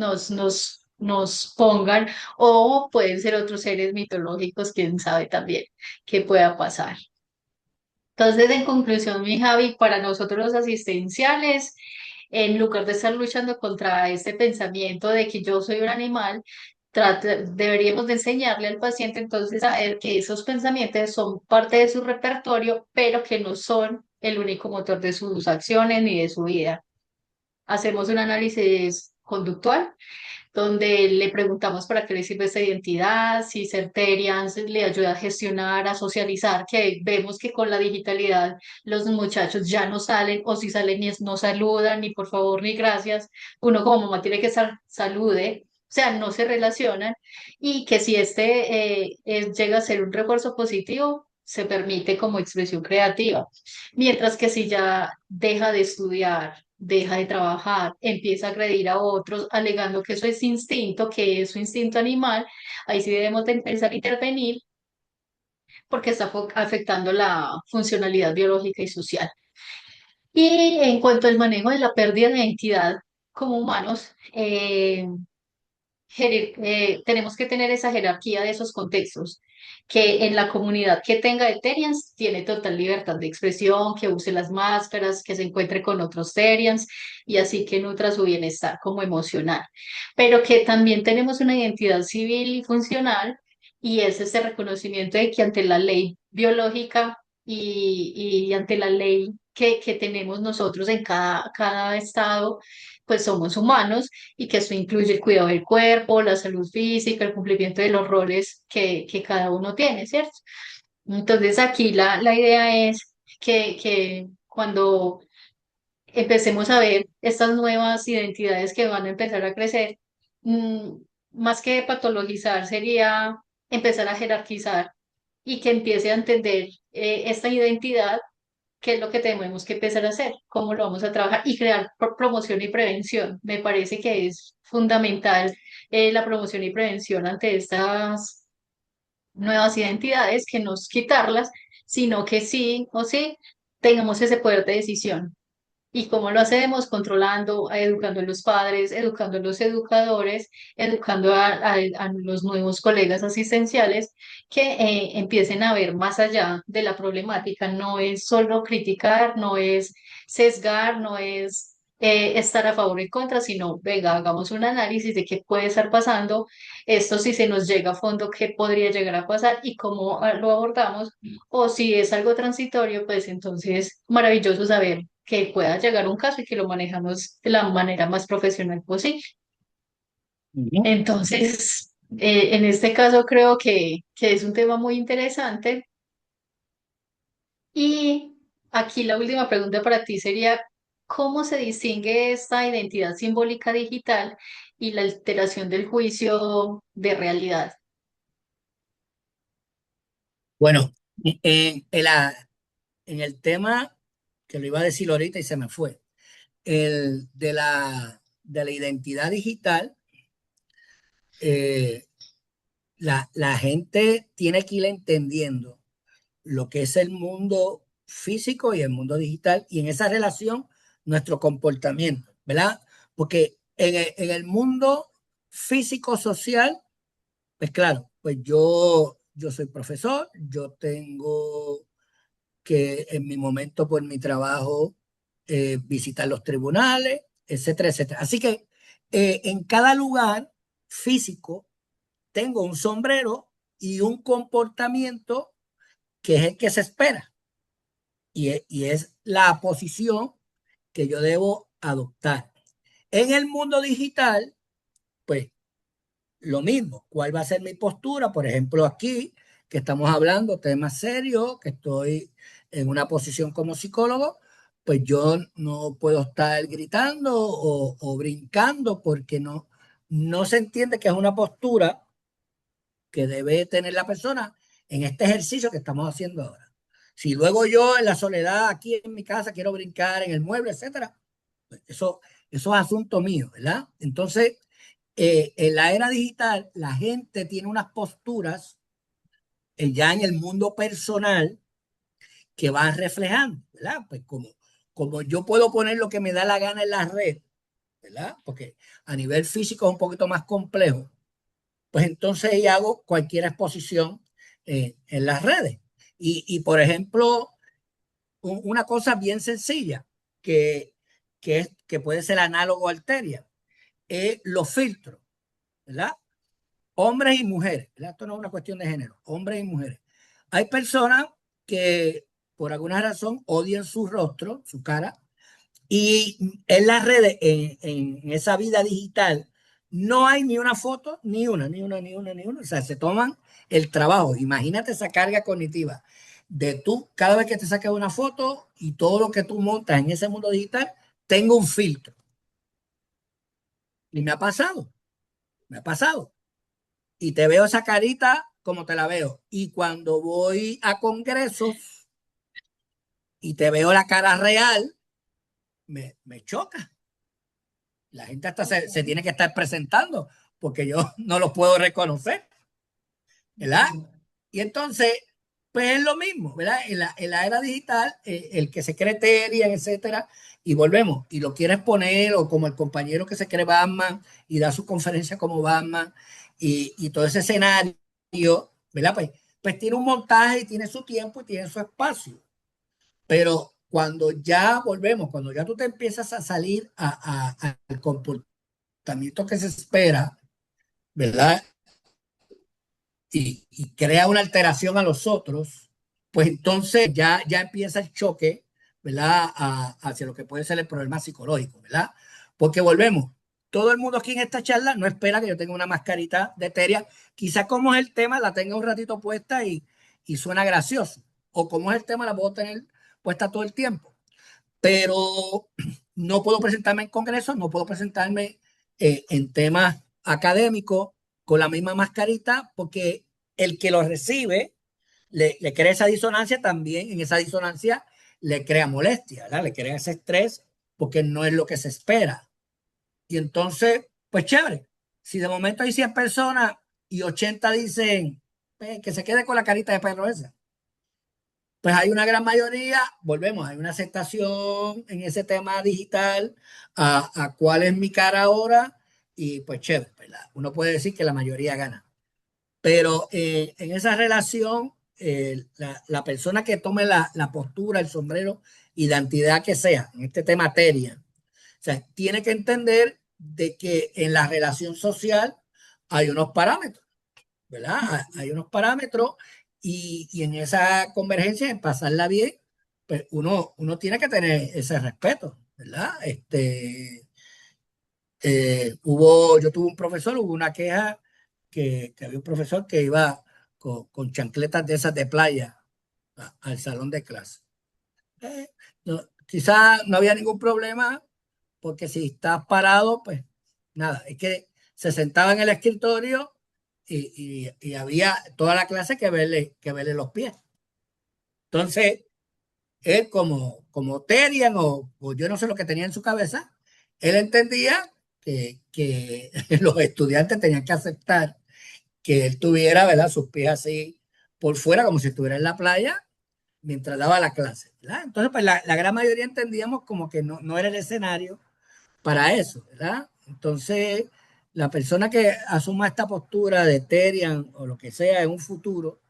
A: nos pongan, o pueden ser otros seres mitológicos, quién sabe también qué pueda pasar. Entonces, en conclusión, mi Javi, para nosotros los asistenciales, en lugar de estar luchando contra este pensamiento de que yo soy un animal, deberíamos de enseñarle al paciente entonces a ver que esos pensamientos son parte de su repertorio, pero que no son el único motor de sus acciones ni de su vida. Hacemos un análisis conductual donde le preguntamos para qué le sirve esta identidad, si ser Terians le ayuda a gestionar, a socializar, que vemos que con la digitalidad los muchachos ya no salen o si salen no saludan, ni por favor ni gracias. Uno como mamá tiene que salude. O sea, no se relacionan y que si llega a ser un refuerzo positivo, se permite como expresión creativa. Mientras que si ya deja de estudiar, deja de trabajar, empieza a agredir a otros, alegando que eso es instinto, que es su instinto animal, ahí sí debemos de empezar a intervenir porque está afectando la funcionalidad biológica y social. Y en cuanto al manejo de la pérdida de identidad como humanos, tenemos que tener esa jerarquía de esos contextos, que en la comunidad que tenga Ethereans tiene total libertad de expresión, que use las máscaras, que se encuentre con otros Terians y así que nutra su bienestar como emocional, pero que también tenemos una identidad civil y funcional y es ese reconocimiento de que ante la ley biológica y ante la ley que tenemos nosotros en cada estado, pues somos humanos y que eso incluye el cuidado del cuerpo, la salud física, el cumplimiento de los roles que cada uno tiene, ¿cierto? Entonces aquí la idea es que cuando empecemos a ver estas nuevas identidades que van a empezar a crecer, mm, más que patologizar, sería empezar a jerarquizar y que empiece a entender esta identidad, qué es lo que tenemos que empezar a hacer, cómo lo vamos a trabajar y crear promoción y prevención. Me parece que es fundamental la promoción y prevención ante estas nuevas identidades, que no es quitarlas, sino que sí o sí tengamos ese poder de decisión. ¿Y cómo lo hacemos? Controlando, educando a los padres, educando a los educadores, educando a los nuevos colegas asistenciales que empiecen a ver más allá de la problemática. No es solo criticar, no es sesgar, no es estar a favor o en contra, sino, venga, hagamos un análisis de qué puede estar pasando, esto si se nos llega a fondo, qué podría llegar a pasar y cómo lo abordamos, o si es algo transitorio, pues entonces maravilloso saber que pueda llegar un caso y que lo manejamos de la manera más profesional posible.
B: Ujú.
A: Entonces, en este caso creo que es un tema muy interesante y aquí la última pregunta para ti sería, ¿cómo se distingue esta identidad simbólica digital y la alteración del juicio de realidad?
B: Bueno, en el tema que lo iba a decir ahorita y se me fue, el de la identidad digital, eh, la gente tiene que ir entendiendo lo que es el mundo físico y el mundo digital y en esa relación nuestro comportamiento, ¿verdad? Porque en el mundo físico social, pues claro, pues yo soy profesor, yo tengo que en mi momento por mi trabajo visitar los tribunales, etcétera, etcétera. Así que en cada lugar físico tengo un sombrero y un comportamiento que es el que se espera y es la posición que yo debo adoptar. En el mundo digital, pues lo mismo. ¿Cuál va a ser mi postura? Por ejemplo, aquí que estamos hablando temas serios, que estoy en una posición como psicólogo, pues yo no puedo estar gritando o brincando porque no se entiende que es una postura que debe tener la persona en este ejercicio que estamos haciendo ahora. Si luego yo en la soledad aquí en mi casa quiero brincar en el mueble, etcétera, pues eso es asunto mío, ¿verdad? Entonces, en la era digital, la gente tiene unas posturas ya en el mundo personal que van reflejando, ¿verdad? Pues como yo puedo poner lo que me da la gana en la red, ¿verdad? Porque a nivel físico es un poquito más complejo, pues entonces ya hago cualquier exposición en las redes. Por ejemplo, una cosa bien sencilla que, que puede ser análogo al Teria, es los filtros, ¿verdad? Hombres y mujeres, ¿verdad? Esto no es una cuestión de género, hombres y mujeres. Hay personas que por alguna razón odian su rostro, su cara, y en las redes, en esa vida digital, no hay ni una foto, ni una. O sea, se toman el trabajo. Imagínate esa carga cognitiva de tú, cada vez que te sacas una foto y todo lo que tú montas en ese mundo digital, tengo un filtro. Y me ha pasado. Y te veo esa carita como te la veo. Y cuando voy a congresos y te veo la cara real, me choca. La gente hasta
A: Ok,
B: se tiene que estar presentando porque yo no lo puedo reconocer, ¿verdad?
A: entiendo.
B: Y entonces, pues es lo mismo, ¿verdad? En la era digital, el que se cree Terian, etcétera, y volvemos, y lo quieres poner, o como el compañero que se cree Batman y da su conferencia como Batman, y todo ese escenario, ¿verdad? Pues tiene un montaje y tiene su tiempo y tiene su espacio. Pero cuando ya volvemos, cuando ya tú te empiezas a salir al comportamiento que se espera, ¿verdad? Y crea una alteración a los otros, pues entonces ya empieza el choque, ¿verdad? Hacia lo que puede ser el problema psicológico, ¿verdad? Porque volvemos, todo el mundo aquí en esta charla no espera que yo tenga una mascarita de Teria, quizás como es el tema, la tenga un ratito puesta y suena gracioso, o como es el tema, la puedo tener puesta todo el tiempo, pero no puedo presentarme en congresos, no puedo presentarme en temas académicos con la misma mascarita, porque el que lo recibe le crea esa disonancia también, en esa disonancia le crea molestia, ¿verdad? Le crea ese estrés porque no es lo que se espera. Y entonces, pues chévere, si de momento hay 100 personas y 80 dicen que se quede con la carita de perro esa, pues hay una gran mayoría, volvemos, hay una aceptación en ese tema digital a cuál es mi cara ahora y pues chévere, ¿verdad? Uno puede decir que la mayoría gana. Pero en esa relación, la persona que tome la postura, el sombrero y la entidad que sea, en este tema materia, o sea, tiene que entender de que en la relación social hay unos parámetros, ¿verdad? Hay unos parámetros y en esa convergencia, en pasarla bien, pues uno tiene que tener ese respeto, ¿verdad? Yo tuve un profesor, hubo una queja que había un profesor que iba con chancletas de esas de playa al salón de clase. Quizás no había ningún problema, porque si estás parado, pues nada, es que se sentaba en el escritorio y había toda la clase que verle los pies. Entonces, él como Terian o yo no sé lo que tenía en su cabeza, él entendía que los estudiantes tenían que aceptar que él tuviera, ¿verdad? Sus pies así por fuera, como si estuviera en la playa, mientras daba la clase, ¿verdad? Entonces, pues la gran mayoría entendíamos como que no era el escenario para eso, ¿verdad? Entonces, la persona que asuma esta postura de Terian o lo que sea en un futuro,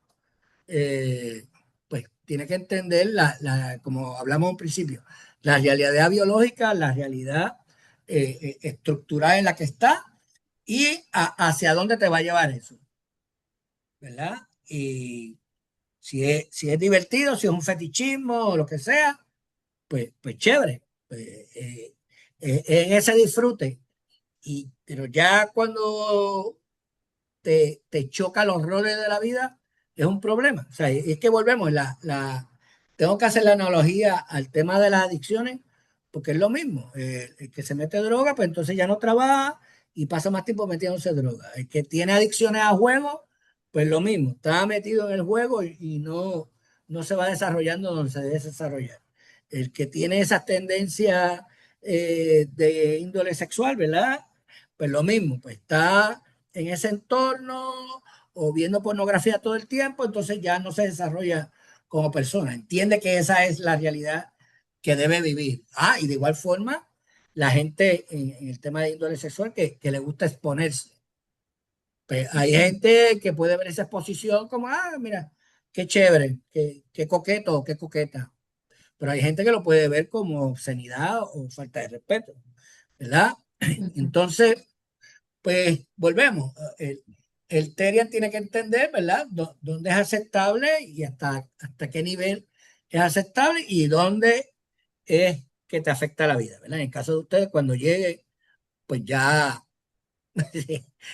B: eh, pues tiene que entender, como hablamos al principio, la realidad biológica, la realidad estructural en la que está y hacia dónde te va a llevar eso, ¿verdad? Y si es divertido, si es un fetichismo o lo que sea, pues chévere. Pues, en ese disfrute. Pero ya cuando te choca los roles de la vida, es un problema. O sea, es que volvemos, tengo que hacer la analogía al tema de las adicciones, porque es lo mismo. El que se mete droga, pues entonces ya no trabaja y pasa más tiempo metiéndose droga. El que tiene adicciones a juegos, pues lo mismo, está metido en el juego y no se va desarrollando donde se debe desarrollar. El que tiene esas tendencias de índole sexual, ¿verdad? Pues lo mismo, pues está en ese entorno o viendo pornografía todo el tiempo, entonces ya no se desarrolla como persona. Entiende que esa es la realidad que debe vivir. Y de igual forma, la gente en el tema de índole sexual que le gusta exponerse. Pues hay gente que puede ver esa exposición como, mira, qué chévere, qué coqueto, qué coqueta. pero hay gente que lo puede ver como obscenidad o falta de respeto, ¿verdad?
A: Ujú.
B: Entonces, pues volvemos. El Terian tiene que entender, ¿verdad? Dónde es aceptable y hasta qué nivel es aceptable y dónde es que te afecta la vida, ¿verdad? En el caso de ustedes, cuando llegue, pues ya,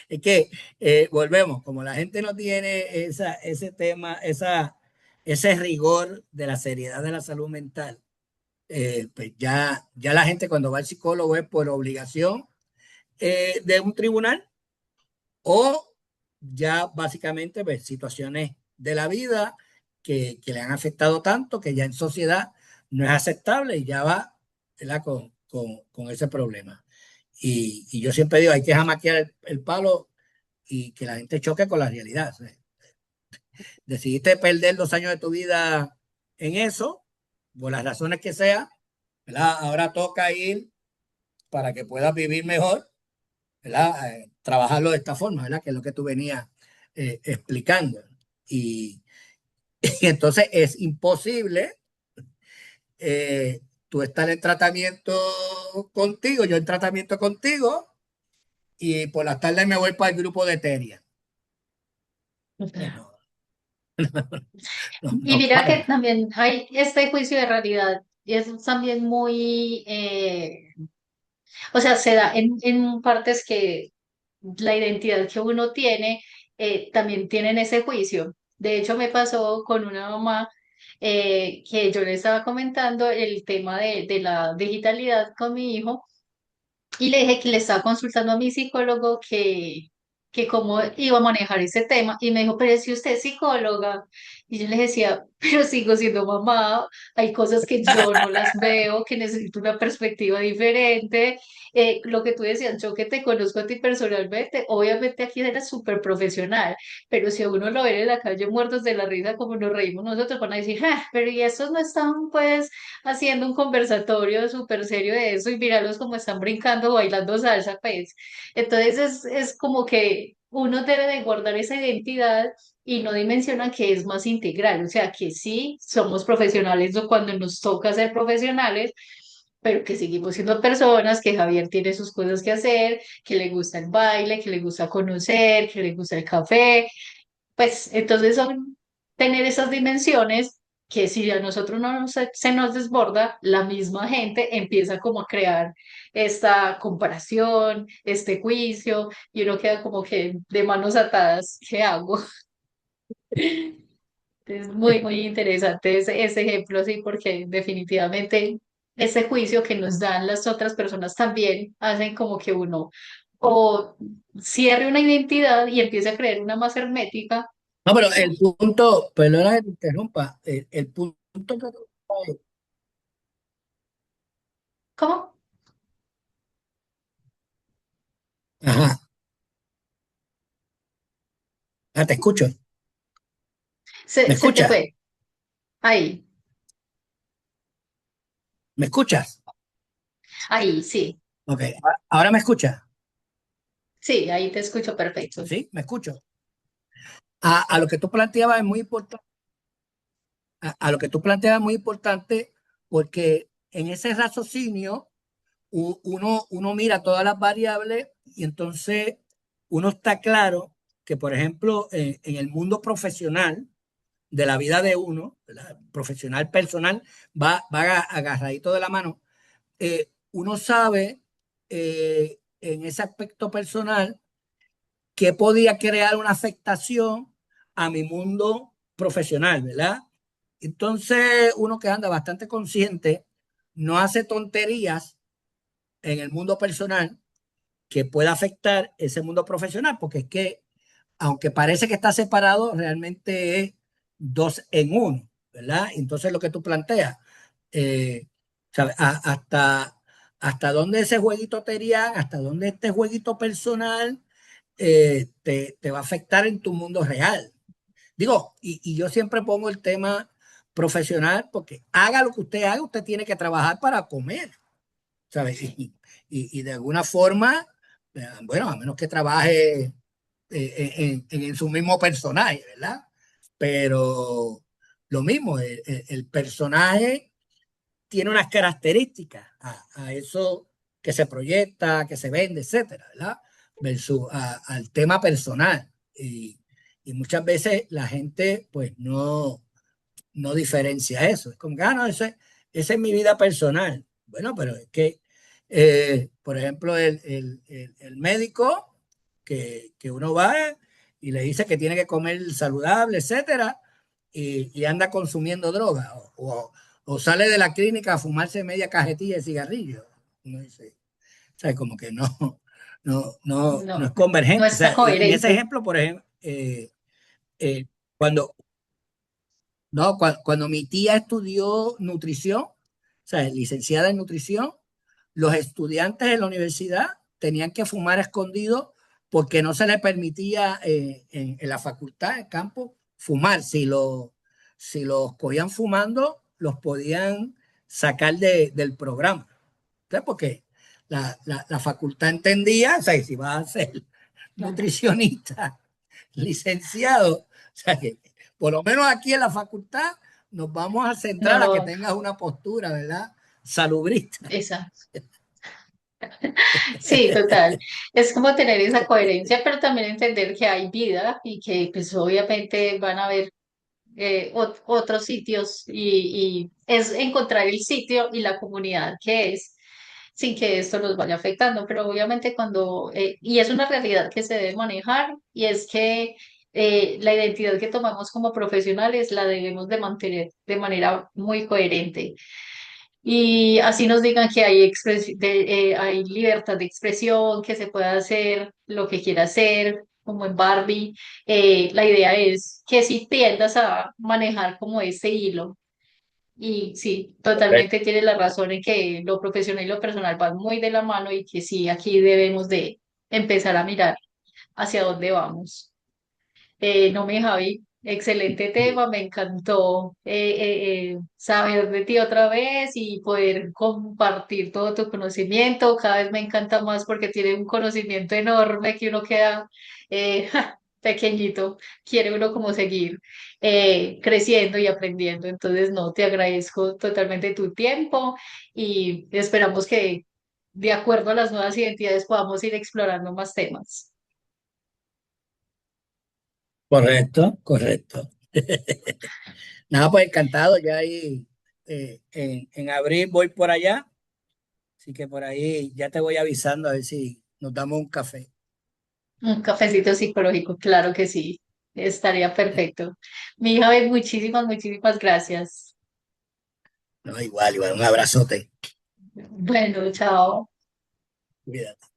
B: es que volvemos, como la gente no tiene ese tema, ese rigor de la seriedad de la salud mental, pues ya la gente cuando va al psicólogo es por obligación de un tribunal o ya básicamente pues, situaciones de la vida que le han afectado tanto que ya en sociedad no es aceptable y ya va, ¿verdad? Con ese problema. Y yo siempre digo, hay que jamaquear el palo y que la gente choque con la realidad. O sea, decidiste perder 2 años de tu vida en eso, por las razones que sea, ¿verdad? Ahora toca ir para que puedas vivir mejor, ¿verdad? Trabajarlo de esta forma, ¿verdad? Que es lo que tú venías explicando. Y, y entonces es imposible tú estar en tratamiento contigo, yo en tratamiento contigo, y por las tardes me voy para el grupo de Teria. Pues no, no,
A: Y
B: no
A: mira que
B: cuadra.
A: también hay este juicio de realidad y es también muy, o sea, se da en partes que la identidad que uno tiene también tienen ese juicio. De hecho, me pasó con una mamá que yo le estaba comentando el tema de la digitalidad con mi hijo y le dije que le estaba consultando a mi psicólogo que cómo iba a manejar ese tema. Y me dijo, pero si usted es psicóloga. Y yo le decía, pero sigo siendo mamá, hay cosas que yo no las veo, que necesito una perspectiva diferente. Lo que tú decías, yo que te conozco a ti personalmente, obviamente aquí eres súper profesional, pero si a uno lo ven en la calle muertos de la risa como nos reímos nosotros, van a decir, ah, pero y estos no están pues haciendo un conversatorio súper serio de eso y míralos como están brincando, bailando salsa, pues. Entonces es como que uno debe de guardar esa identidad y no dimensiona que es más integral, o sea, que sí somos profesionales o cuando nos toca ser profesionales, pero que seguimos siendo personas, que Javier tiene sus cosas que hacer, que le gusta el baile, que le gusta conocer, que le gusta el café, pues entonces son tener esas dimensiones que si a nosotros no se nos desborda, la misma gente empieza como a crear esta comparación, este juicio, y uno queda como que de manos atadas, ¿qué hago? Es muy, muy interesante ese ejemplo, sí, porque definitivamente ese juicio que nos dan las otras personas también hacen como que uno o cierre una identidad y empiece a creer una más hermética.
B: No, pero el punto, perdona que te interrumpa, el punto que tú traes-
A: ¿Cómo?
B: ajá, te escucho, ¿me
A: Se te
B: escuchas?
A: fue. Ahí,
B: ¿Me escuchas?
A: ahí, sí.
B: Ok, ahora me escuchas,
A: Sí, ahí te escucho perfecto.
B: ¿sí? ¿Me escucho? A lo que tú planteabas es muy importante, a lo que tú planteabas es muy importante porque en ese raciocinio uno mira todas las variables y entonces uno está claro que, por ejemplo, en el mundo profesional de la vida de uno, ¿verdad? Profesional, personal, va agarradito de la mano. Uno sabe en ese aspecto personal que podía crear una afectación a mi mundo profesional, ¿verdad? Entonces, uno que anda bastante consciente no hace tonterías en el mundo personal que pueda afectar ese mundo profesional, porque es que, aunque parece que está separado, realmente es dos en uno, ¿verdad? Entonces, lo que tú planteas, eh, ¿sabes? Hasta dónde ese jueguito terian, hasta dónde este jueguito personal te va a afectar en tu mundo real. Digo, y yo siempre pongo el tema profesional porque haga lo que usted haga, usted tiene que trabajar para comer, ¿sabes? Y de alguna forma, bueno, a menos que trabaje en su mismo personaje, ¿verdad? Pero lo mismo, el personaje tiene unas características a eso que se proyecta, que se vende, etcétera, ¿verdad? Versus al tema personal. Y muchas veces la gente pues no diferencia eso. Es como que, no, esa es mi vida personal. Bueno, pero es que, por ejemplo, el médico que uno va y le dice que tiene que comer saludable, etcétera, y anda consumiendo droga, o sale de la clínica a fumarse media cajetilla de cigarrillo. Uno dice, o sea, como que no es
A: No, no
B: convergente. O
A: está
B: sea, en ese
A: coherente.
B: ejemplo, por ejemplo, eh, cuando, no, cuando mi tía estudió nutrición, o sea, licenciada en nutrición, los estudiantes de la universidad tenían que fumar escondido porque no se les permitía en la facultad, en campo, fumar. Si los cogían fumando, los podían sacar del programa. Entonces, porque la facultad entendía, o sea, si vas a ser
A: Claro.
B: nutricionista, licenciado, o sea, que por lo menos aquí en la facultad nos vamos a
A: No
B: centrar a que
A: lo,
B: tengas una postura, ¿verdad? Salubrista.
A: esa. Sí, total. Es como tener esa coherencia, pero también entender que hay vida y que pues obviamente van a haber otros sitios y es encontrar el sitio y la comunidad que es sin que esto nos vaya afectando. Pero obviamente y es una realidad que se debe manejar y es que la identidad que tomamos como profesionales la debemos de mantener de manera muy coherente. Y así nos digan que hay libertad de expresión, que se puede hacer lo que quiera hacer, como en Barbie. La idea es que si tiendas a manejar como ese hilo. Y sí, totalmente
B: Correcto.
A: tiene la razón en que lo profesional y lo personal van muy de la mano y que sí, aquí debemos de empezar a mirar hacia dónde vamos. No, mi Javi, excelente tema, me encantó saber de ti otra vez y poder compartir todo tu conocimiento. Cada vez me encanta más porque tiene un conocimiento enorme que uno queda pequeñito, quiere uno como seguir creciendo y aprendiendo. Entonces, no, te agradezco totalmente tu tiempo y esperamos que de acuerdo a las nuevas identidades podamos ir explorando más temas.
B: Correcto, correcto. Nada, pues encantado, ya ahí en abril voy por allá, así que por ahí ya te voy avisando a ver si nos damos un café.
A: Un cafecito psicológico, claro que sí, estaría perfecto. Mi hija, muchísimas, muchísimas gracias.
B: No, igual, igual, un abrazote.
A: Bueno, chao.
B: Cuídate.